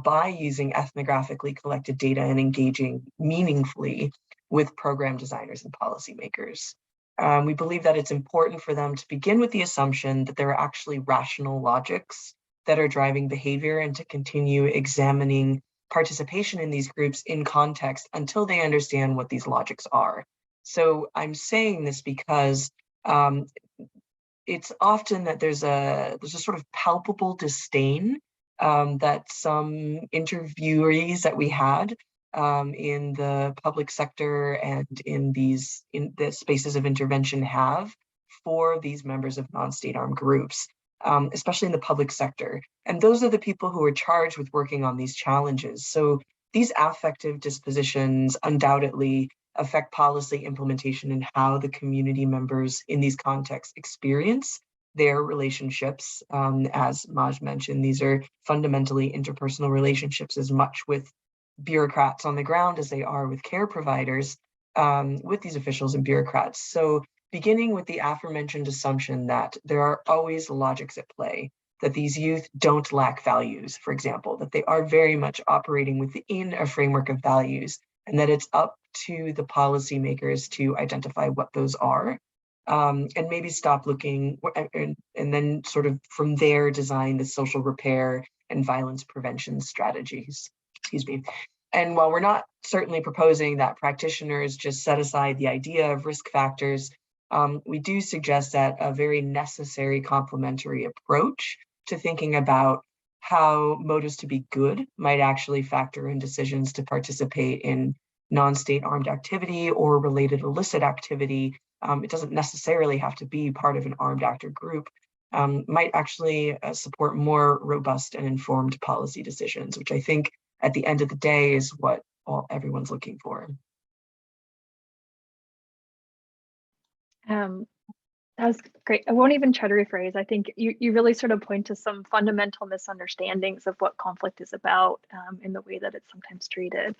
by using ethnographically collected data and engaging meaningfully with program designers and policymakers. We believe that it's important for them to begin with the assumption that there are actually rational logics that are driving behavior, and to continue examining participation in these groups in context until they understand what these logics are. So I'm saying this because it's often that there's a sort of palpable disdain that some interviewees that we had in the public sector and in the spaces of intervention have for these members of non-state armed groups, especially in the public sector. And those are the people who are charged with working on these challenges. So these affective dispositions undoubtedly affect policy implementation and how the community members in these contexts experience their relationships. As Maj mentioned, these are fundamentally interpersonal relationships, as much with bureaucrats on the ground as they are with care providers, with these officials and bureaucrats. So beginning with the aforementioned assumption that there are always logics at play, that these youth don't lack values, for example, that they are very much operating within a framework of values, and that it's up to the policymakers to identify what those are, and maybe stop looking, and then sort of from there design the social repair and violence prevention strategies. Excuse me. And while we're not certainly proposing that practitioners just set aside the idea of risk factors, we do suggest that a very necessary complementary approach to thinking about how motives to be good might actually factor in decisions to participate in non-state armed activity or related illicit activity. It doesn't necessarily have to be part of an armed actor group, might actually support more robust and informed policy decisions, which I think at the end of the day is what everyone's looking for. That was great. I won't even try to rephrase. I think you really sort of point to some fundamental misunderstandings of what conflict is about in the way that it's sometimes treated.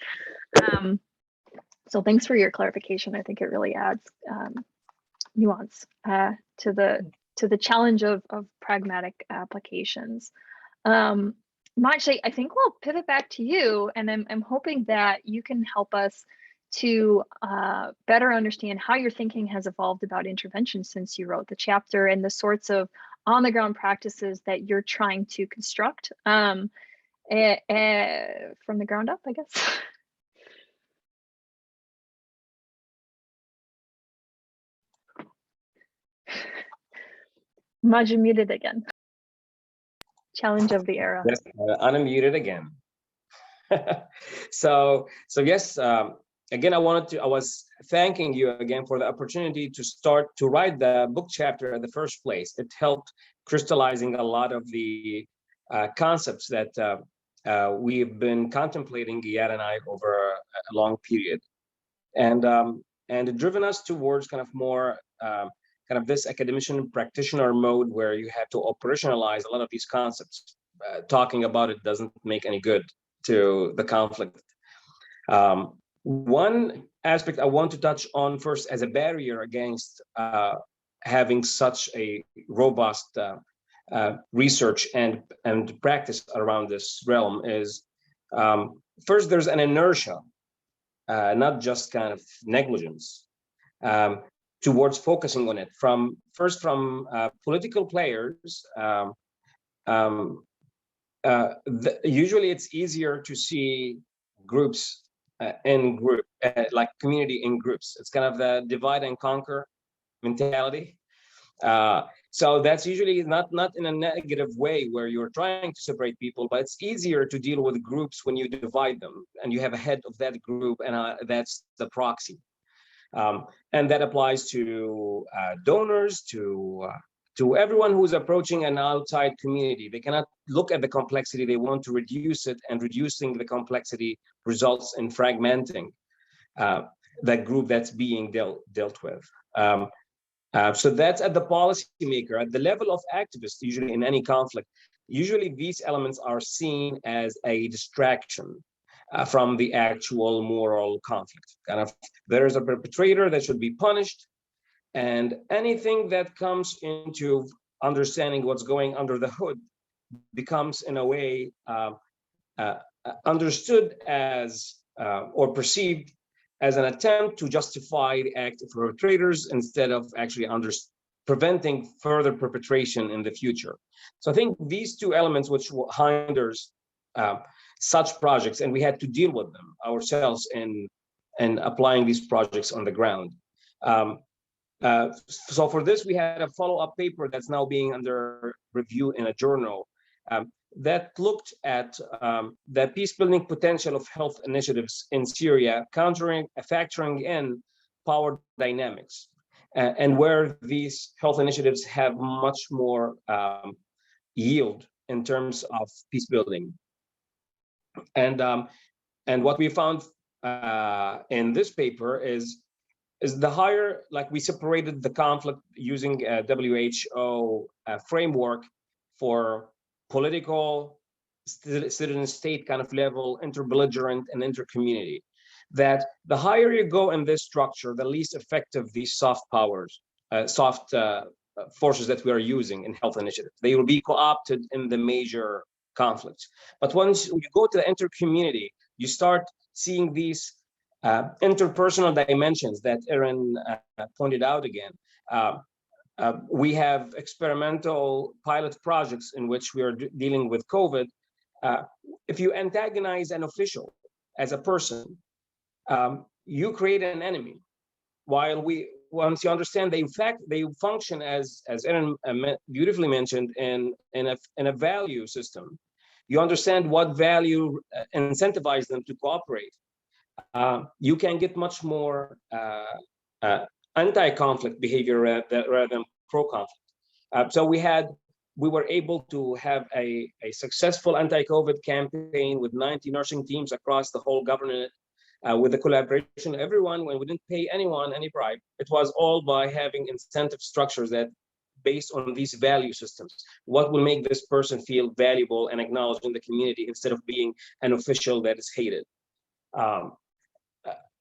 So thanks for your clarification. I think it really adds nuance to the challenge of pragmatic applications. Maj, I think we'll pivot back to you, and I'm hoping that you can help us to better understand how your thinking has evolved about intervention since you wrote the chapter, and the sorts of on-the-ground practices that you're trying to construct from the ground up, I guess. Maj, muted again. Challenge of the era. Yes, unmuted again. So yes, again, I was thanking you again for the opportunity to start to write the book chapter in the first place. It helped crystallizing a lot of the concepts that we've been contemplating, Iyad and I, over a long period, and it driven us towards kind of more kind of this academician practitioner mode where you have to operationalize a lot of these concepts. Talking about it doesn't make any good to the conflict. One aspect I want to touch on first as a barrier against having such a robust research and practice around this realm is, first, there's an inertia, not just kind of negligence, towards focusing on it from political players. Usually it's easier to see groups like community in groups. It's kind of the divide and conquer mentality. So that's usually not in a negative way where you're trying to separate people, but it's easier to deal with groups when you divide them and you have a head of that group, and that's the proxy. And that applies to donors, to everyone who's approaching an outside community. They cannot look at the complexity, they want to reduce it, and reducing the complexity results in fragmenting that group that's being dealt with. So that's at the policymaker. At the level of activists, usually in any conflict, usually these elements are seen as a distraction from the actual moral conflict. Kind of, there is a perpetrator that should be punished, and anything that comes into understanding what's going under the hood becomes, in a way, understood as or perceived as an attempt to justify the act of perpetrators instead of actually preventing further perpetration in the future. So I think these two elements which hinders such projects, and we had to deal with them ourselves in applying these projects on the ground. So for this, we had a follow-up paper that's now being under review in a journal that looked at the peace-building potential of health initiatives in Syria, factoring in power dynamics, and where these health initiatives have much more yield in terms of peace-building. And what we found in this paper is the higher, like we separated the conflict using a WHO framework for political, citizen-state kind of level, interbelligerent, and intercommunity. That the higher you go in this structure, the least effective these soft powers, forces that we are using in health initiatives. They will be co-opted in the major conflicts. But once you go to the intercommunity, you start seeing these interpersonal dimensions that Erin pointed out again. We have experimental pilot projects in which we are dealing with COVID. If you antagonize an official as a person, you create an enemy. Once you understand, they function as Erin beautifully mentioned, in a value system. You understand what value incentivize them to cooperate. You can get much more anti-conflict behavior rather than pro-conflict. So we were able to have a successful anti-COVID campaign with 90 nursing teams across the whole government, with the collaboration of everyone, when we didn't pay anyone any bribe. It was all by having incentive structures that based on these value systems. What will make this person feel valuable and acknowledged in the community instead of being an official that is hated?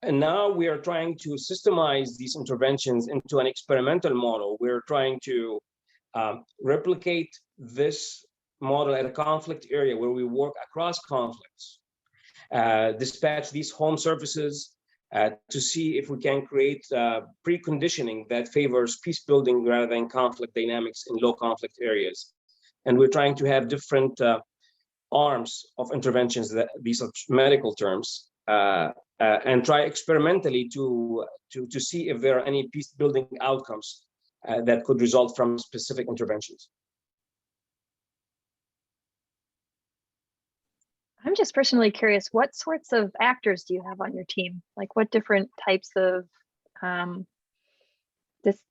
And now we are trying to systemize these interventions into an experimental model. We're trying to replicate this model at a conflict area where we work across conflicts, dispatch these home services to see if we can create preconditioning that favors peace building rather than conflict dynamics in low conflict areas. And we're trying to have different arms of interventions, that these are medical terms, and try experimentally to see if there are any peace building outcomes that could result from specific interventions. I'm just personally curious, what sorts of actors do you have on your team? Like what different types of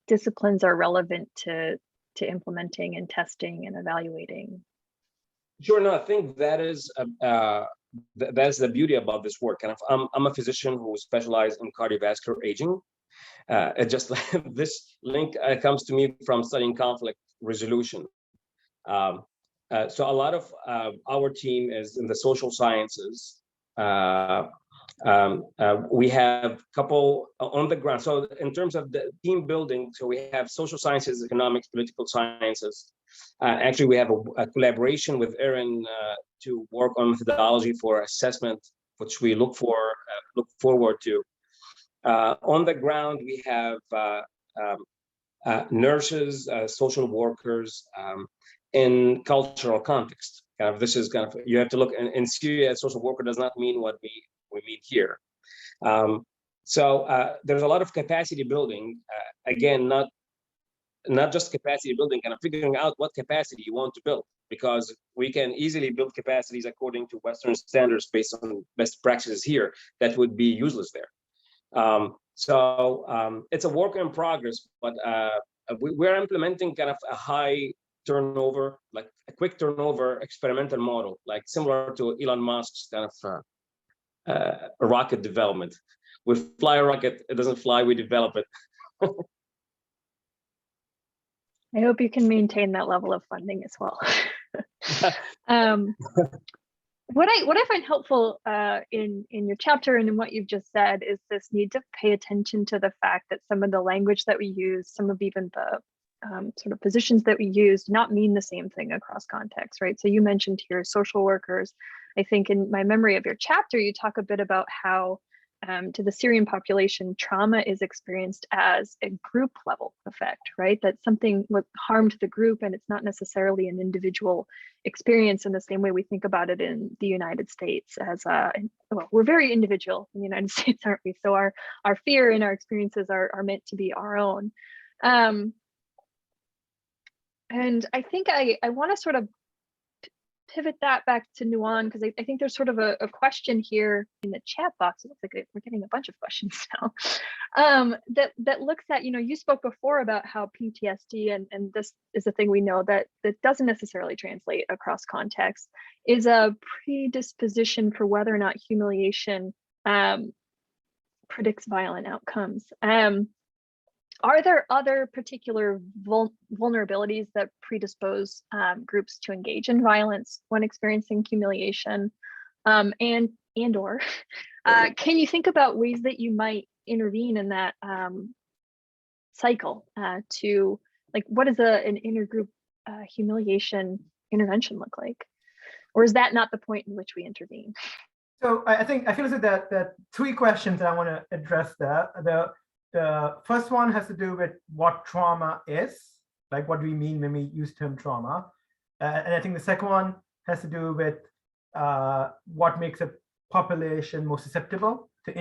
disciplines are relevant to implementing and testing and evaluating? Sure, no, I think that is that's the beauty about this work. And I'm a physician who specializes in cardiovascular aging. It just this link comes to me from studying conflict resolution. So a lot of our team is in the social sciences. We have a couple on the ground. So in terms of the team building, so we have social sciences, economics, political sciences. Actually, we have a collaboration with Erin to work on methodology for assessment, which we look forward to. On the ground, we have nurses, social workers, in cultural context. Kind of, this is kind of, you have to look in Syria, social worker does not mean what we mean here. So there's a lot of capacity building. Again, not just capacity building, kind of figuring out what capacity you want to build, because we can easily build capacities according to Western standards based on best practices here that would be useless there. So it's a work in progress, but we're implementing kind of a high turnover, like a quick turnover experimental model, like similar to Elon Musk's kind of rocket development. We fly a rocket, it doesn't fly, we develop it. I hope you can maintain that level of funding as well. What I find helpful in your chapter and in what you've just said is this need to pay attention to the fact that some of the language that we use, some of even the sort of positions that we use do not mean the same thing across contexts, right? So you mentioned here social workers. I think in my memory of your chapter, you talk a bit about how to the Syrian population, trauma is experienced as a group level effect, right? That something harmed the group and it's not necessarily an individual experience in the same way we think about it in the United States as well, we're very individual in the United States, aren't we? So our fear and our experiences are meant to be our own. And I think I want to sort of pivot that back to Nuan, because I think there's sort of a question here in the chat box. It looks like we're getting a bunch of questions now. That looks at, you spoke before about how PTSD, and this is a thing we know that doesn't necessarily translate across contexts, is a predisposition for whether or not humiliation predicts violent outcomes. Are there other particular vulnerabilities that predispose groups to engage in violence when experiencing humiliation? And/or can you think about ways that you might intervene in that cycle to, like, what does an intergroup humiliation intervention look like? Or is that not the point in which we intervene? So I feel like that three questions that I want to address there. The first one has to do with what trauma is, like what do we mean when we use the term trauma? And I think the second one has to do with what makes a population more susceptible to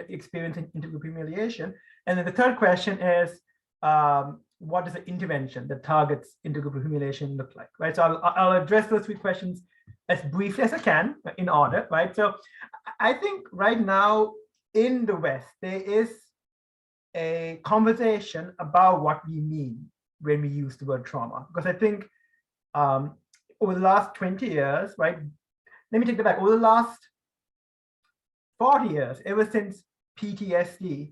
experiencing intergroup humiliation. And then the third question is, what does the intervention that targets intergroup humiliation look like, right? So I'll address those three questions as briefly as I can in order, right? So I think right now in the West, there is a conversation about what we mean when we use the word trauma, because I think over the last 20 years, right? Let me take that back. Over the last 40 years, ever since PTSD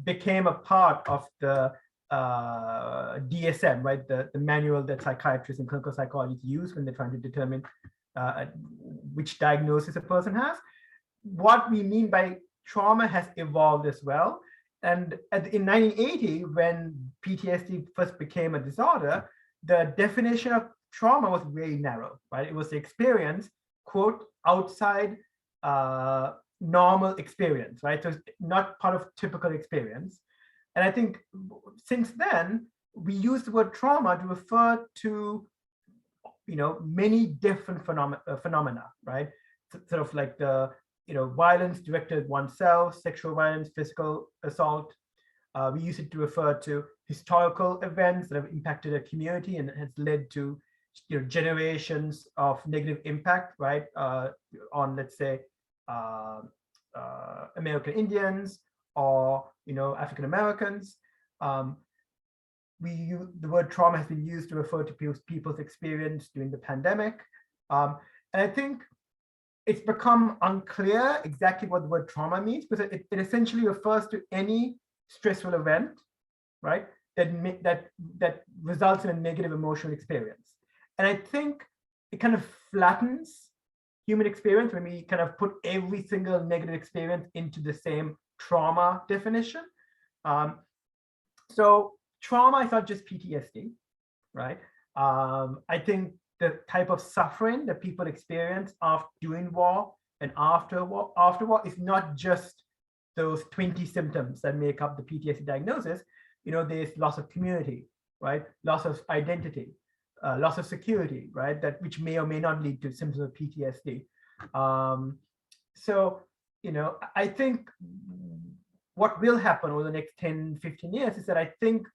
became a part of the DSM, right? The manual that psychiatrists and clinical psychologists use when they're trying to determine which diagnosis a person has. What we mean by trauma has evolved as well. And in 1980, when PTSD first became a disorder, the definition of trauma was very narrow, right? It was the experience, quote, outside normal experience, right? So it's not part of typical experience. And I think since then, we use the word trauma to refer to, many different phenomena, right? Sort of like the violence directed at oneself, sexual violence, physical assault. We use it to refer to historical events that have impacted a community and has led to generations of negative impact, right, on, let's say, American Indians or African Americans. The word trauma has been used to refer to people's experience during the pandemic, and I think it's become unclear exactly what the word trauma means, because it essentially refers to any stressful event, right, that results in a negative emotional experience. And I think it kind of flattens human experience when we kind of put every single negative experience into the same trauma definition. So trauma is not just PTSD, right? I think the type of suffering that people experience during war and after war is not just those 20 symptoms that make up the PTSD diagnosis. There's loss of community, right? Loss of identity, loss of security, right? Which may or may not lead to symptoms of PTSD. So, I think what will happen over the next 10, 15 years is that I think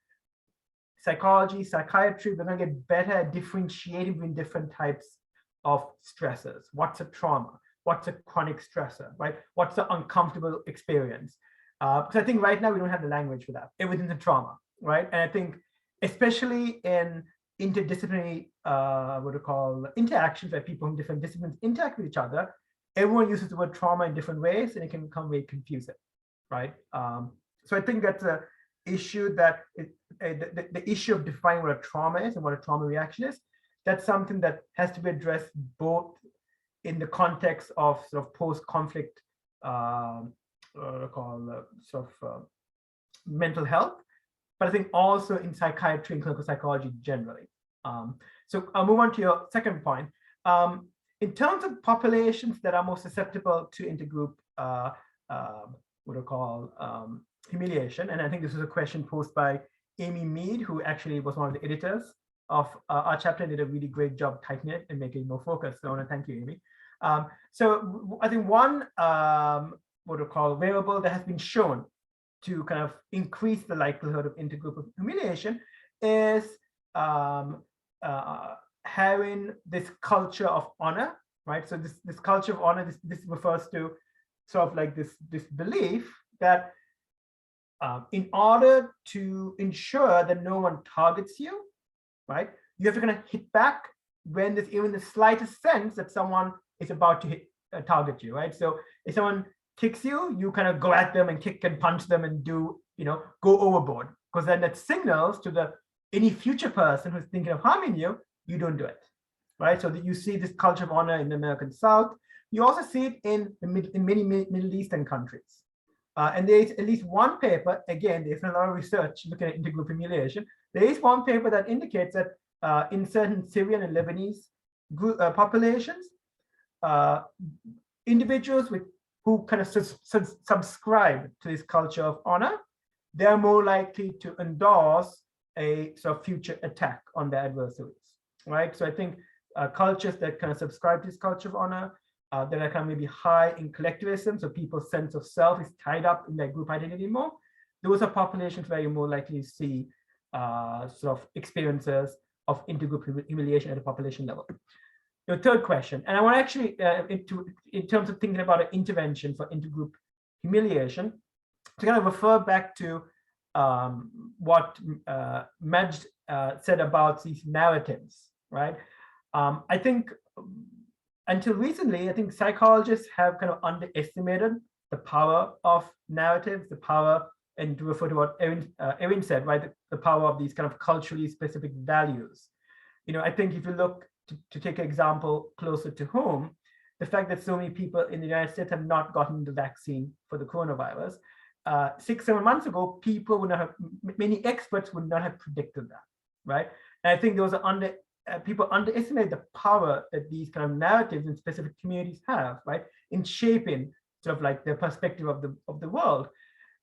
psychology, psychiatry, we're going to get better at differentiating between different types of stressors. What's a trauma? What's a chronic stressor, right? What's the uncomfortable experience? Because I think right now we don't have the language for that. Everything's a trauma, right? And I think especially in interdisciplinary, what we call interactions, where people from different disciplines interact with each other, everyone uses the word trauma in different ways, and it can become very confusing, right? So I think that's a issue that the issue of defining what a trauma is and what a trauma reaction is. That's something that has to be addressed both in the context of sort of post-conflict mental health, but I think also in psychiatry and clinical psychology generally. So I'll move on to your second point. In terms of populations that are more susceptible to intergroup humiliation, and I think this was a question posed by Amy Mead, who actually was one of the editors of our chapter and did a really great job tightening it and making it more focused. So I want to thank you, Amy. So I think one variable that has been shown to kind of increase the likelihood of intergroup humiliation is having this culture of honor, right? So this culture of honor, this refers to sort of like this belief that in order to ensure that no one targets you, right, you have to kind of hit back when there's even the slightest sense that someone is about to target you, right? So if someone kicks you, you kind of go at them and kick and punch them and go overboard, because then that signals to any future person who's thinking of harming you, you don't do it, right? So that you see this culture of honor in the American South. You also see it in many Middle Eastern countries. And there is at least one paper, again, there's a lot of research looking at intergroup humiliation. There is one paper that indicates that in certain Syrian and Lebanese populations, individuals who kind of subscribe to this culture of honor, they're more likely to endorse a sort of future attack on their adversaries, right? So I think cultures that kind of subscribe to this culture of honor, that are kind of maybe high in collectivism, so people's sense of self is tied up in their group identity more, those are populations where you're more likely to see sort of experiences of intergroup humiliation at a population level. Your third question, and I want to actually, in terms of thinking about an intervention for intergroup humiliation, to kind of refer back to what Majd said about these narratives, right? I think until recently, I think psychologists have kind of underestimated the power of narratives, the power, and to refer to what Erin said, right? The power of these kind of culturally specific values. I think if you look to take an example closer to home, the fact that so many people in the United States have not gotten the vaccine for the coronavirus, 6-7 months ago, people would not have, many experts would not have predicted that, right? And I think those are people underestimate the power that these kind of narratives in specific communities have, right, in shaping sort of like the perspective of the world.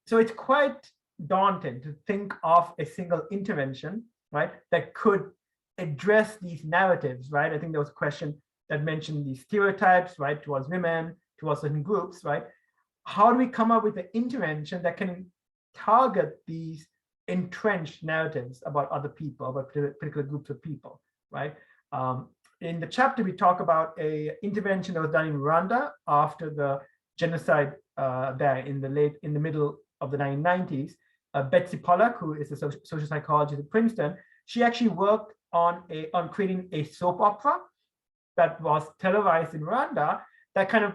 So it's quite daunting to think of a single intervention, right, that could address these narratives, right? I think there was a question that mentioned these stereotypes, right, towards women, towards certain groups, right? How do we come up with an intervention that can target these entrenched narratives about other people, about particular groups of people, right? In the chapter, we talk about a intervention that was done in Rwanda after the genocide there in the middle of the 1990s. Betsy Pollack, who is a social psychologist at Princeton, she actually worked on creating a soap opera that was televised in Rwanda that kind of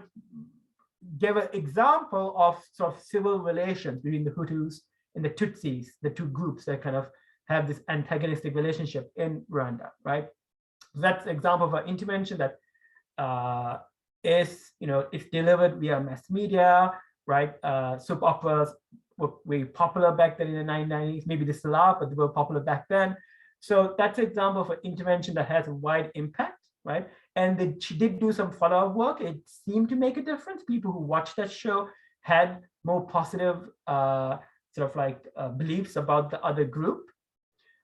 gave an example of sort of civil relations between the Hutus and the Tutsis, the two groups that kind of have this antagonistic relationship in Rwanda, right? So that's an example of an intervention that is delivered via mass media, right? Soap operas were very popular back then in the 1990s. Maybe they still are, but they were popular back then. So that's an example of an intervention that has a wide impact, right? And she did do some follow-up work. It seemed to make a difference. People who watched that show had more positive beliefs about the other group.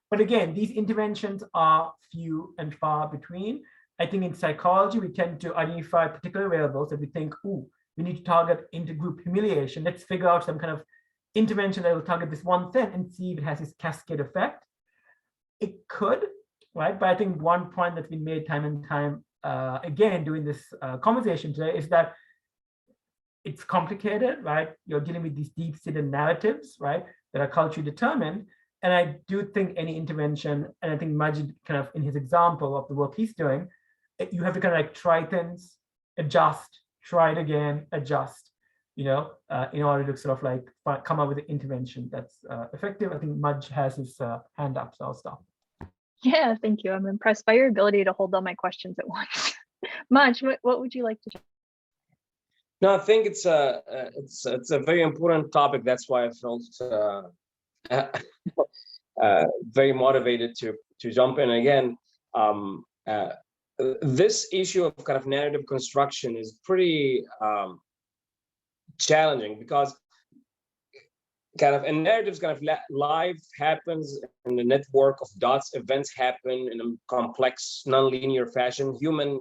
But again, these interventions are few and far between. I think in psychology, we tend to identify particular variables that we think, ooh, we need to target intergroup humiliation. Let's figure out some kind of intervention that will target this one thing and see if it has this cascade effect. It could, right? But I think one point that's been made time and time again during this conversation today is that it's complicated, right? You're dealing with these deep-seated narratives, right, that are culturally determined. And I do think any intervention, and I think Majid kind of in his example of the work he's doing, you have to kind of like try things, adjust, try it again, adjust, in order to sort of like come up with an intervention that's effective. I think Maj has his hand up, so I'll stop. Yeah, thank you. I'm impressed by your ability to hold all my questions at once. Maj, what would you like to share? No, I think it's a very important topic. That's why I felt very motivated to jump in again. This issue of kind of narrative construction is pretty challenging because kind of in narratives, kind of life happens in a network of dots. Events happen in a complex, nonlinear fashion. Human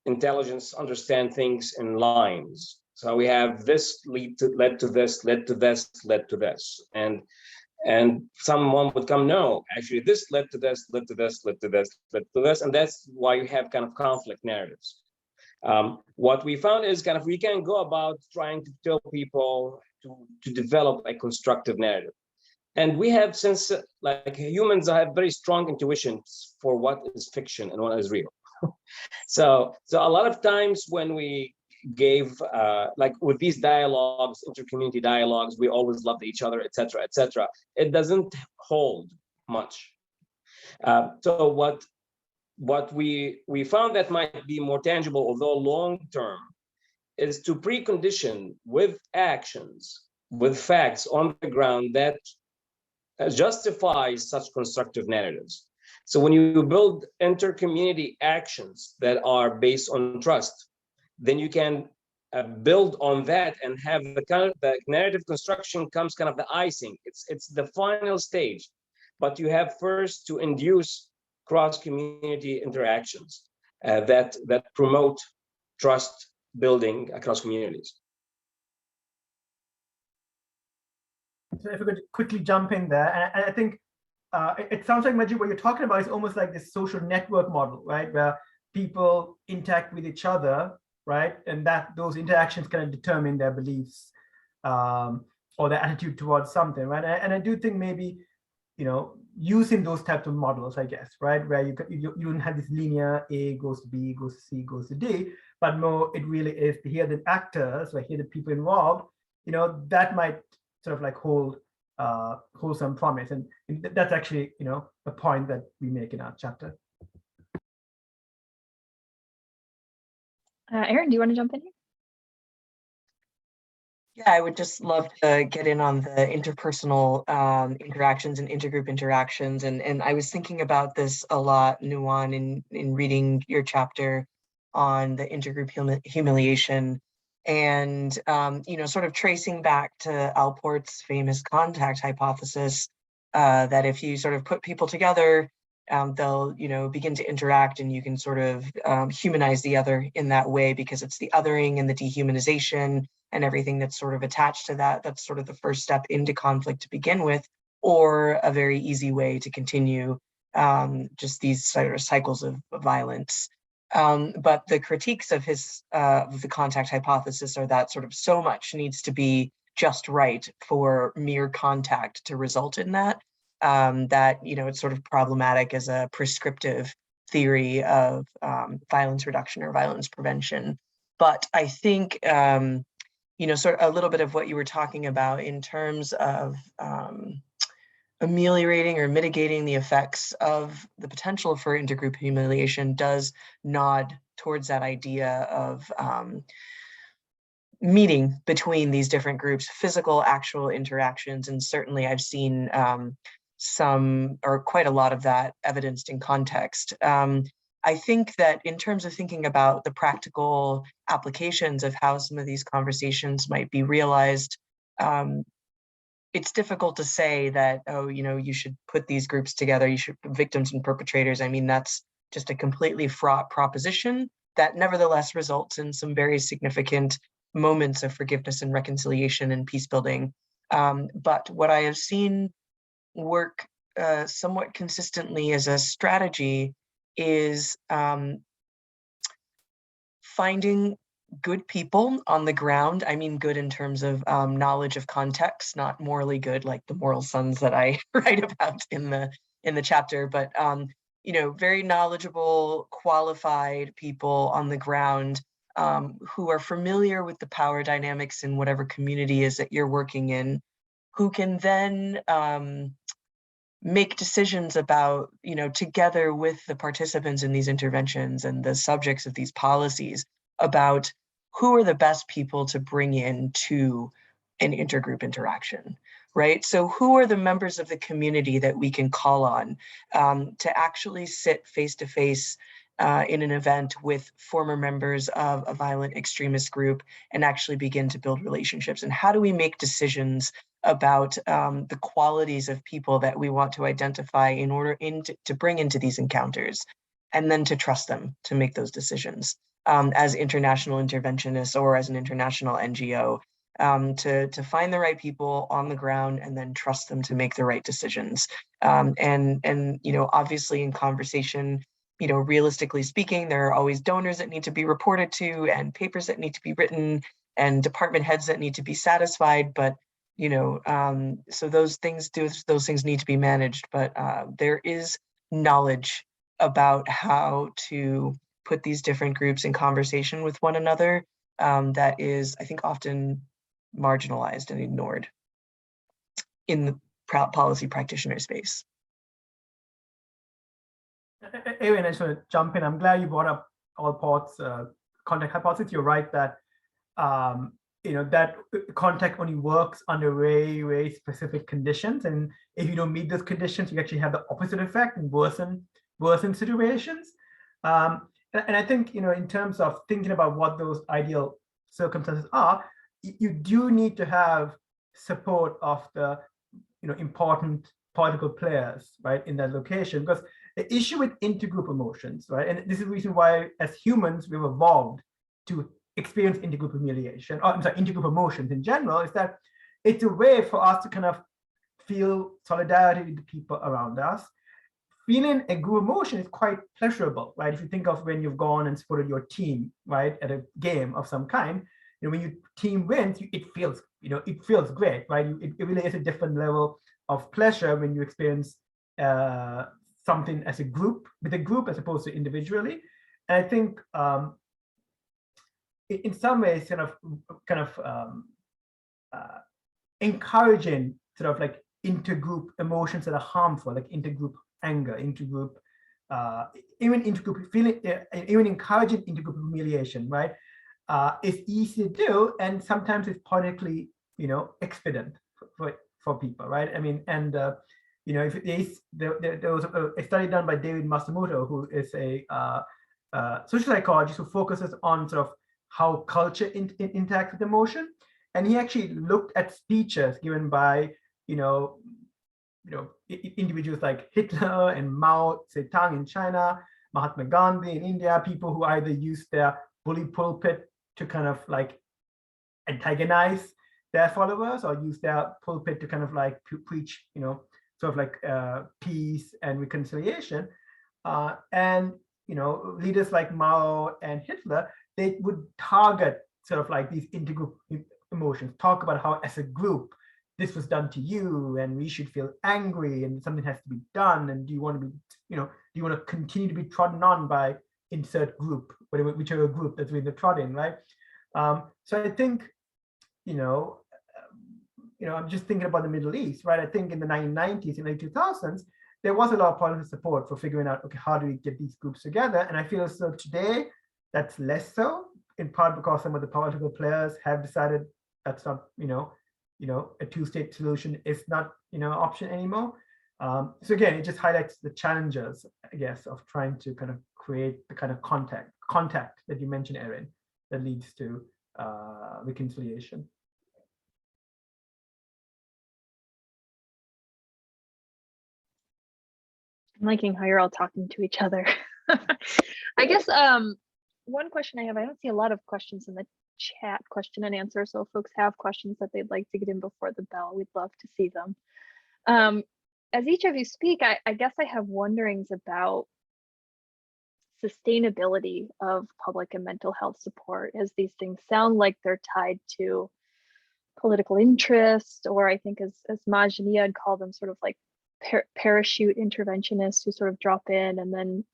intelligence understand things in lines. So we have this led to this, led to this, led to this, and someone would come, no, actually this led to this, led to this, led to this, led to this, and that's why you have kind of conflict narratives. What we found is kind of we can go about trying to tell people to develop a constructive narrative. And we have, since like humans have very strong intuitions for what is fiction and what is real. So a lot of times when we gave like with these dialogues, intercommunity dialogues, we always loved each other, etc., etc. It doesn't hold much. So what we found that might be more tangible, although long term, is to precondition with actions, with facts on the ground that justifies such constructive narratives. So when you build intercommunity actions that are based on trust, then you can build on that and have the kind of the narrative construction comes kind of the icing. It's the final stage, but you have first to induce cross-community interactions that promote trust building across communities. So if we could quickly jump in there, and I think it sounds like, Majid, what you're talking about is almost like this social network model, right? Where people interact with each other, right? And that those interactions kind of determine their beliefs or their attitude towards something, right? And I do think maybe, using those types of models, I guess, right? Where you don't have this linear A goes to B, goes to C, goes to D, but more it really is to hear the actors, or hear the people involved, that might sort of like hold some promise. And that's actually, a point that we make in our chapter. Aaron, do you want to jump in here? Yeah, I would just love to get in on the interpersonal interactions and intergroup interactions. And I was thinking about this a lot, Nuwan, in reading your chapter on the intergroup humiliation and, sort of tracing back to Alport's famous contact hypothesis that if you sort of put people together, they'll, begin to interact and you can sort of humanize the other in that way because it's the othering and the dehumanization and everything that's sort of attached to that. That's sort of the first step into conflict to begin with, or a very easy way to continue just these sort of cycles of violence. But the critiques of the contact hypothesis are that sort of so much needs to be just right for mere contact to result in that, that, it's sort of problematic as a prescriptive theory of violence reduction or violence prevention. But I think, sort of a little bit of what you were talking about in terms of ameliorating or mitigating the effects of the potential for intergroup humiliation does nod towards that idea of meeting between these different groups, physical, actual interactions. And certainly I've seen some or quite a lot of that evidenced in context. I think that in terms of thinking about the practical applications of how some of these conversations might be realized, it's difficult to say that, oh, you should put these groups together, you should put victims and perpetrators. I mean, that's just a completely fraught proposition that nevertheless results in some very significant moments of forgiveness and reconciliation and peace building. But what I have seen work somewhat consistently as a strategy is finding good people on the ground. I mean, good in terms of knowledge of context, not morally good like the moral sons that I write about in the chapter, but very knowledgeable, qualified people on the ground who are familiar with the power dynamics in whatever community is that you're working in, who can then make decisions about, together with the participants in these interventions and the subjects of these policies, about who are the best people to bring in to an intergroup interaction, right? So who are the members of the community that we can call on to actually sit face-to-face in an event with former members of a violent extremist group and actually begin to build relationships? And how do we make decisions about the qualities of people that we want to identify in order to bring into these encounters, and then to trust them to make those decisions as international interventionists or as an international NGO, to find the right people on the ground and then trust them to make the right decisions. And obviously in conversation, realistically speaking, there are always donors that need to be reported to and papers that need to be written and department heads that need to be satisfied. But so those things need to be managed, but there is knowledge about how to put these different groups in conversation with one another that is, I think, often marginalized and ignored in the policy practitioner space. Erin, I just want to jump in. I'm glad you brought up all parts contact hypothesis. You're right that that contact only works under very, very specific conditions. And if you don't meet those conditions, you actually have the opposite effect and worsen situations. And I think, in terms of thinking about what those ideal circumstances are, you do need to have support of the, important political players, right, in that location. Because the issue with intergroup emotions, right, and this is the reason why, as humans, we've evolved to experience intergroup humiliation, or intergroup emotions in general, is that it's a way for us to kind of feel solidarity with the people around us. Feeling a group emotion is quite pleasurable, right? If you think of when you've gone and supported your team, right, at a game of some kind, when your team wins, it feels, it feels great, right? It really is a different level of pleasure when you experience something as a group, with a group as opposed to individually. And I think in some ways, kind of encouraging sort of like intergroup emotions that are harmful, like intergroup anger, intergroup, even intergroup feeling, even encouraging intergroup humiliation, right, is easy to do, and sometimes it's politically, expedient for people, right? I mean, and if there was a study done by David Matsumoto, who is a social psychologist who focuses on sort of how culture interacts with emotion, and he actually looked at speeches given by individuals like Hitler and Mao Zedong in China, Mahatma Gandhi in India, people who either use their bully pulpit to kind of like antagonize their followers, or use their pulpit to kind of like preach, sort of like peace and reconciliation. And leaders like Mao and Hitler, they would target sort of like these intergroup emotions, talk about how as a group this was done to you and we should feel angry and something has to be done, and do you want to be, do you want to continue to be trodden on by insert group, whichever group that's really trodden, right? So I think, I'm just thinking about the Middle East, right? I think in the 1990s and late 2000s, there was a lot of political support for figuring out, okay, how do we get these groups together? And I feel as though today that's less so, in part because some of the political players have decided that's not, a two-state solution is not, option anymore. So again, it just highlights the challenges, I guess, of trying to kind of create the kind of contact that you mentioned, Erin, that leads to reconciliation. I'm liking how you're all talking to each other. I guess one question I have, I don't see a lot of questions in the chat question and answer. So if folks have questions that they'd like to get in before the bell, we'd love to see them. As each of you speak, I guess I have wonderings about sustainability of public and mental health support, as these things sound like they're tied to political interest, or I think as Maj and Iyad call them, sort of like parachute interventionists who sort of drop in and then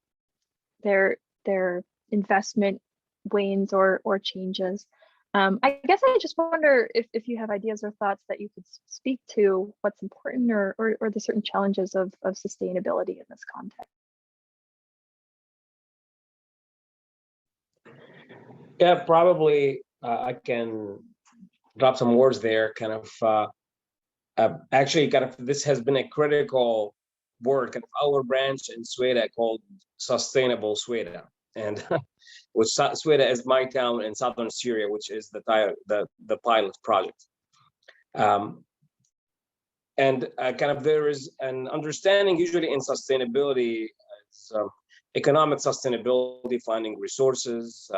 their investment wanes or changes. I guess I just wonder if you have ideas or thoughts that you could speak to what's important or the certain challenges of sustainability in this context. Yeah, probably I can drop some words there, kind of actually kind of this has been a critical word, kind of our branch in Sweden called Sustainable Sweden. And which Sweden is my town in southern Syria, which is the pilot project. And kind of there is an understanding usually in sustainability, economic sustainability, finding resources,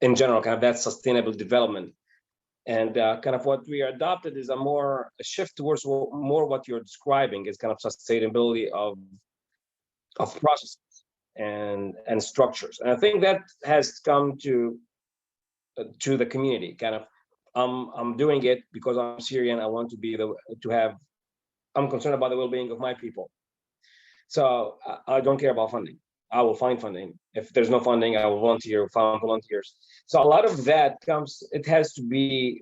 in general, kind of that sustainable development. And kind of what we adopted is a shift towards more what you're describing is kind of sustainability of processes and structures. And I think that has come to the community. Kind of, I'm doing it because I'm Syrian. I want to be I'm concerned about the well-being of my people. So I don't care about funding. I will find funding. If there's no funding, I will volunteer, find volunteers. So a lot of that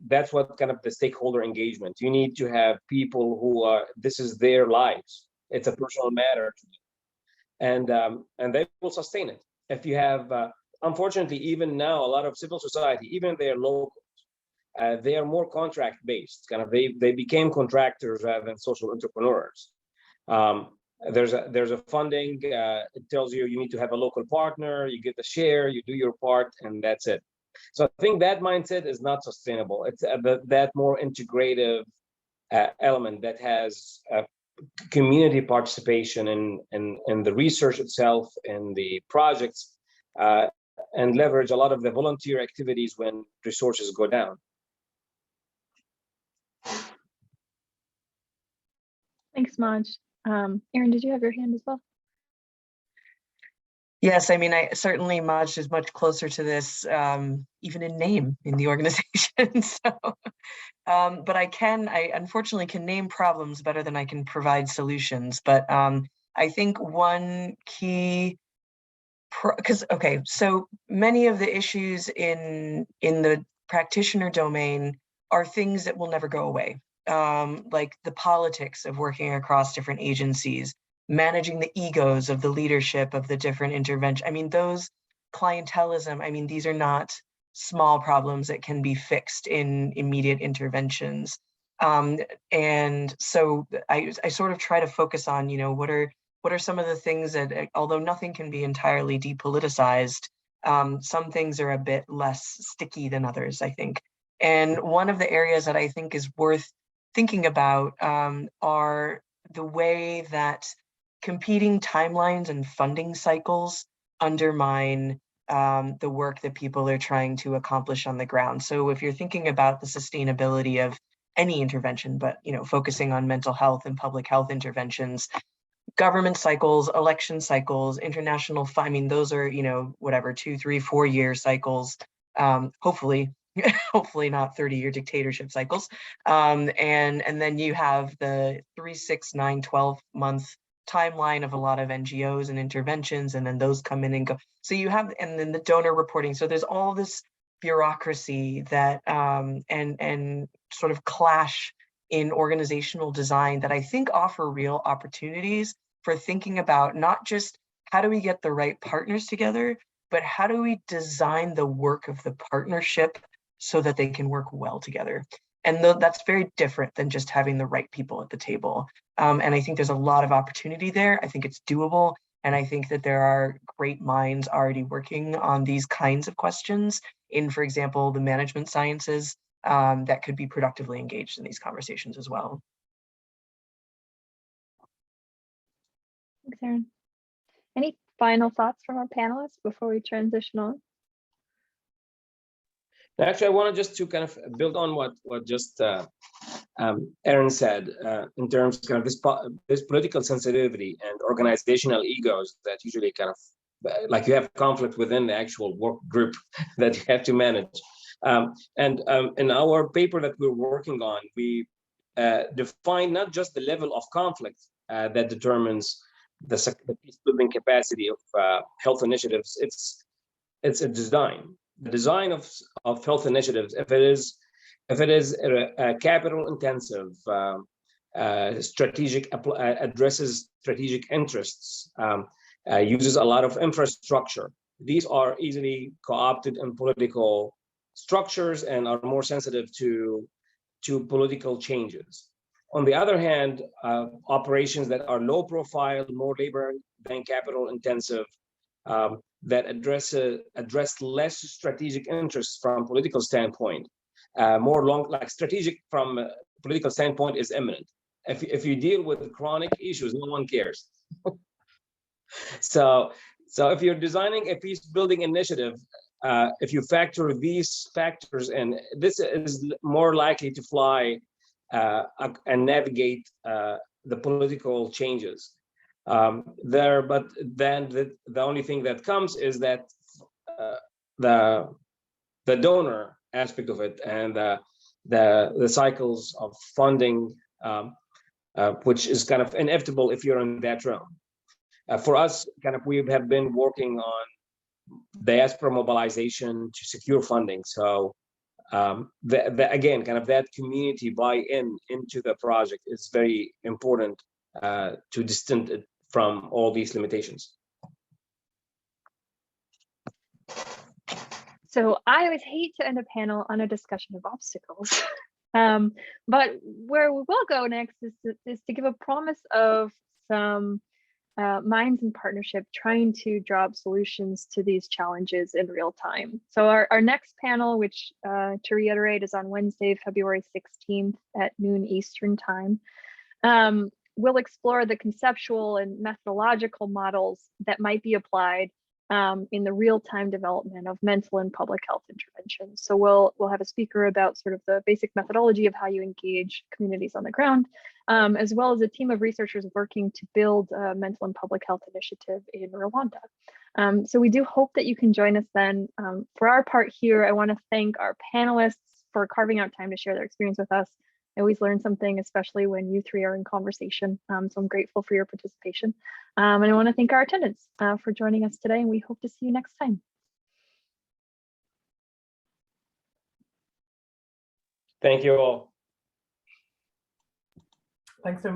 that's what kind of the stakeholder engagement. You need to have people who this is their lives. It's a personal matter to them. And they will sustain it. If you have, unfortunately, even now, a lot of civil society, even their locals, they are more contract-based. Kind of, they became contractors rather than social entrepreneurs. There's a funding. It tells you need to have a local partner. You get a share. You do your part, and that's it. So I think that mindset is not sustainable. It's that more integrative element that has community participation in the research itself, in the projects, and leverage a lot of the volunteer activities when resources go down. Thanks, Maj. Erin, did you have your hand as well? Yes, I mean, certainly Maj is much closer to this, even in name in the organization. So, but I unfortunately can name problems better than I can provide solutions. But I think one key, so many of the issues in the practitioner domain are things that will never go away. Like the politics of working across different agencies, managing the egos of the leadership of the different intervention. I mean, those clientelism, I mean, these are not small problems that can be fixed in immediate interventions. And so I sort of try to focus on, what are some of the things that, although nothing can be entirely depoliticized, some things are a bit less sticky than others, I think. And one of the areas that I think is worth thinking about are the way that competing timelines and funding cycles undermine the work that people are trying to accomplish on the ground. So if you're thinking about the sustainability of any intervention, but focusing on mental health and public health interventions, government cycles, election cycles, international, I mean, those are, whatever, 2, 3, 4 year cycles, hopefully, hopefully not 30-year dictatorship cycles. And then you have the 3, 6, 9, 12 month timeline of a lot of NGOs and interventions, and then those come in and go. So you have, and then the donor reporting. So there's all this bureaucracy that, and sort of clash in organizational design that I think offer real opportunities for thinking about not just how do we get the right partners together, but how do we design the work of the partnership so that they can work well together. And that's very different than just having the right people at the table. And I think there's a lot of opportunity there. I think it's doable. And I think that there are great minds already working on these kinds of questions in, for example, the management sciences that could be productively engaged in these conversations as well. Thanks, Erin. Any final thoughts from our panelists before we transition on? Actually, I wanted just to kind of build on what just Erin said in terms of kind of this political sensitivity and organizational egos that usually kind of like you have conflict within the actual work group that you have to manage. In our paper that we're working on, we define not just the level of conflict that determines the peace building capacity of health initiatives. It's a design. The design of health initiatives, if it is a capital intensive, strategic, addresses strategic interests, uses a lot of infrastructure. These are easily co-opted in political structures and are more sensitive to political changes. On the other hand, operations that are low profile, more labor than capital intensive, that address less strategic interests from political standpoint, like strategic from a political standpoint is imminent. If you deal with chronic issues, no one cares. So if you're designing a peace building initiative, if you factor these factors in, this is more likely to fly and navigate the political changes. But then the only thing that comes is that the donor aspect of it and the cycles of funding, which is kind of inevitable if you're in that realm. For us, kind of we have been working on diaspora mobilization to secure funding. So again, kind of that community buy-in into the project is very important to distance it from all these limitations. So I always hate to end a panel on a discussion of obstacles. But where we will go next is to give a promise of some minds in partnership trying to draw up solutions to these challenges in real time. So our next panel, which to reiterate is on Wednesday, February 16th at noon Eastern time, we'll explore the conceptual and methodological models that might be applied in the real-time development of mental and public health interventions. So we'll have a speaker about sort of the basic methodology of how you engage communities on the ground, as well as a team of researchers working to build a mental and public health initiative in Rwanda. So we do hope that you can join us then. For our part here, I want to thank our panelists for carving out time to share their experience with us. I always learn something, especially when you three are in conversation. So I'm grateful for your participation. And I want to thank our attendants for joining us today, and we hope to see you next time. Thank you all. Thanks so much.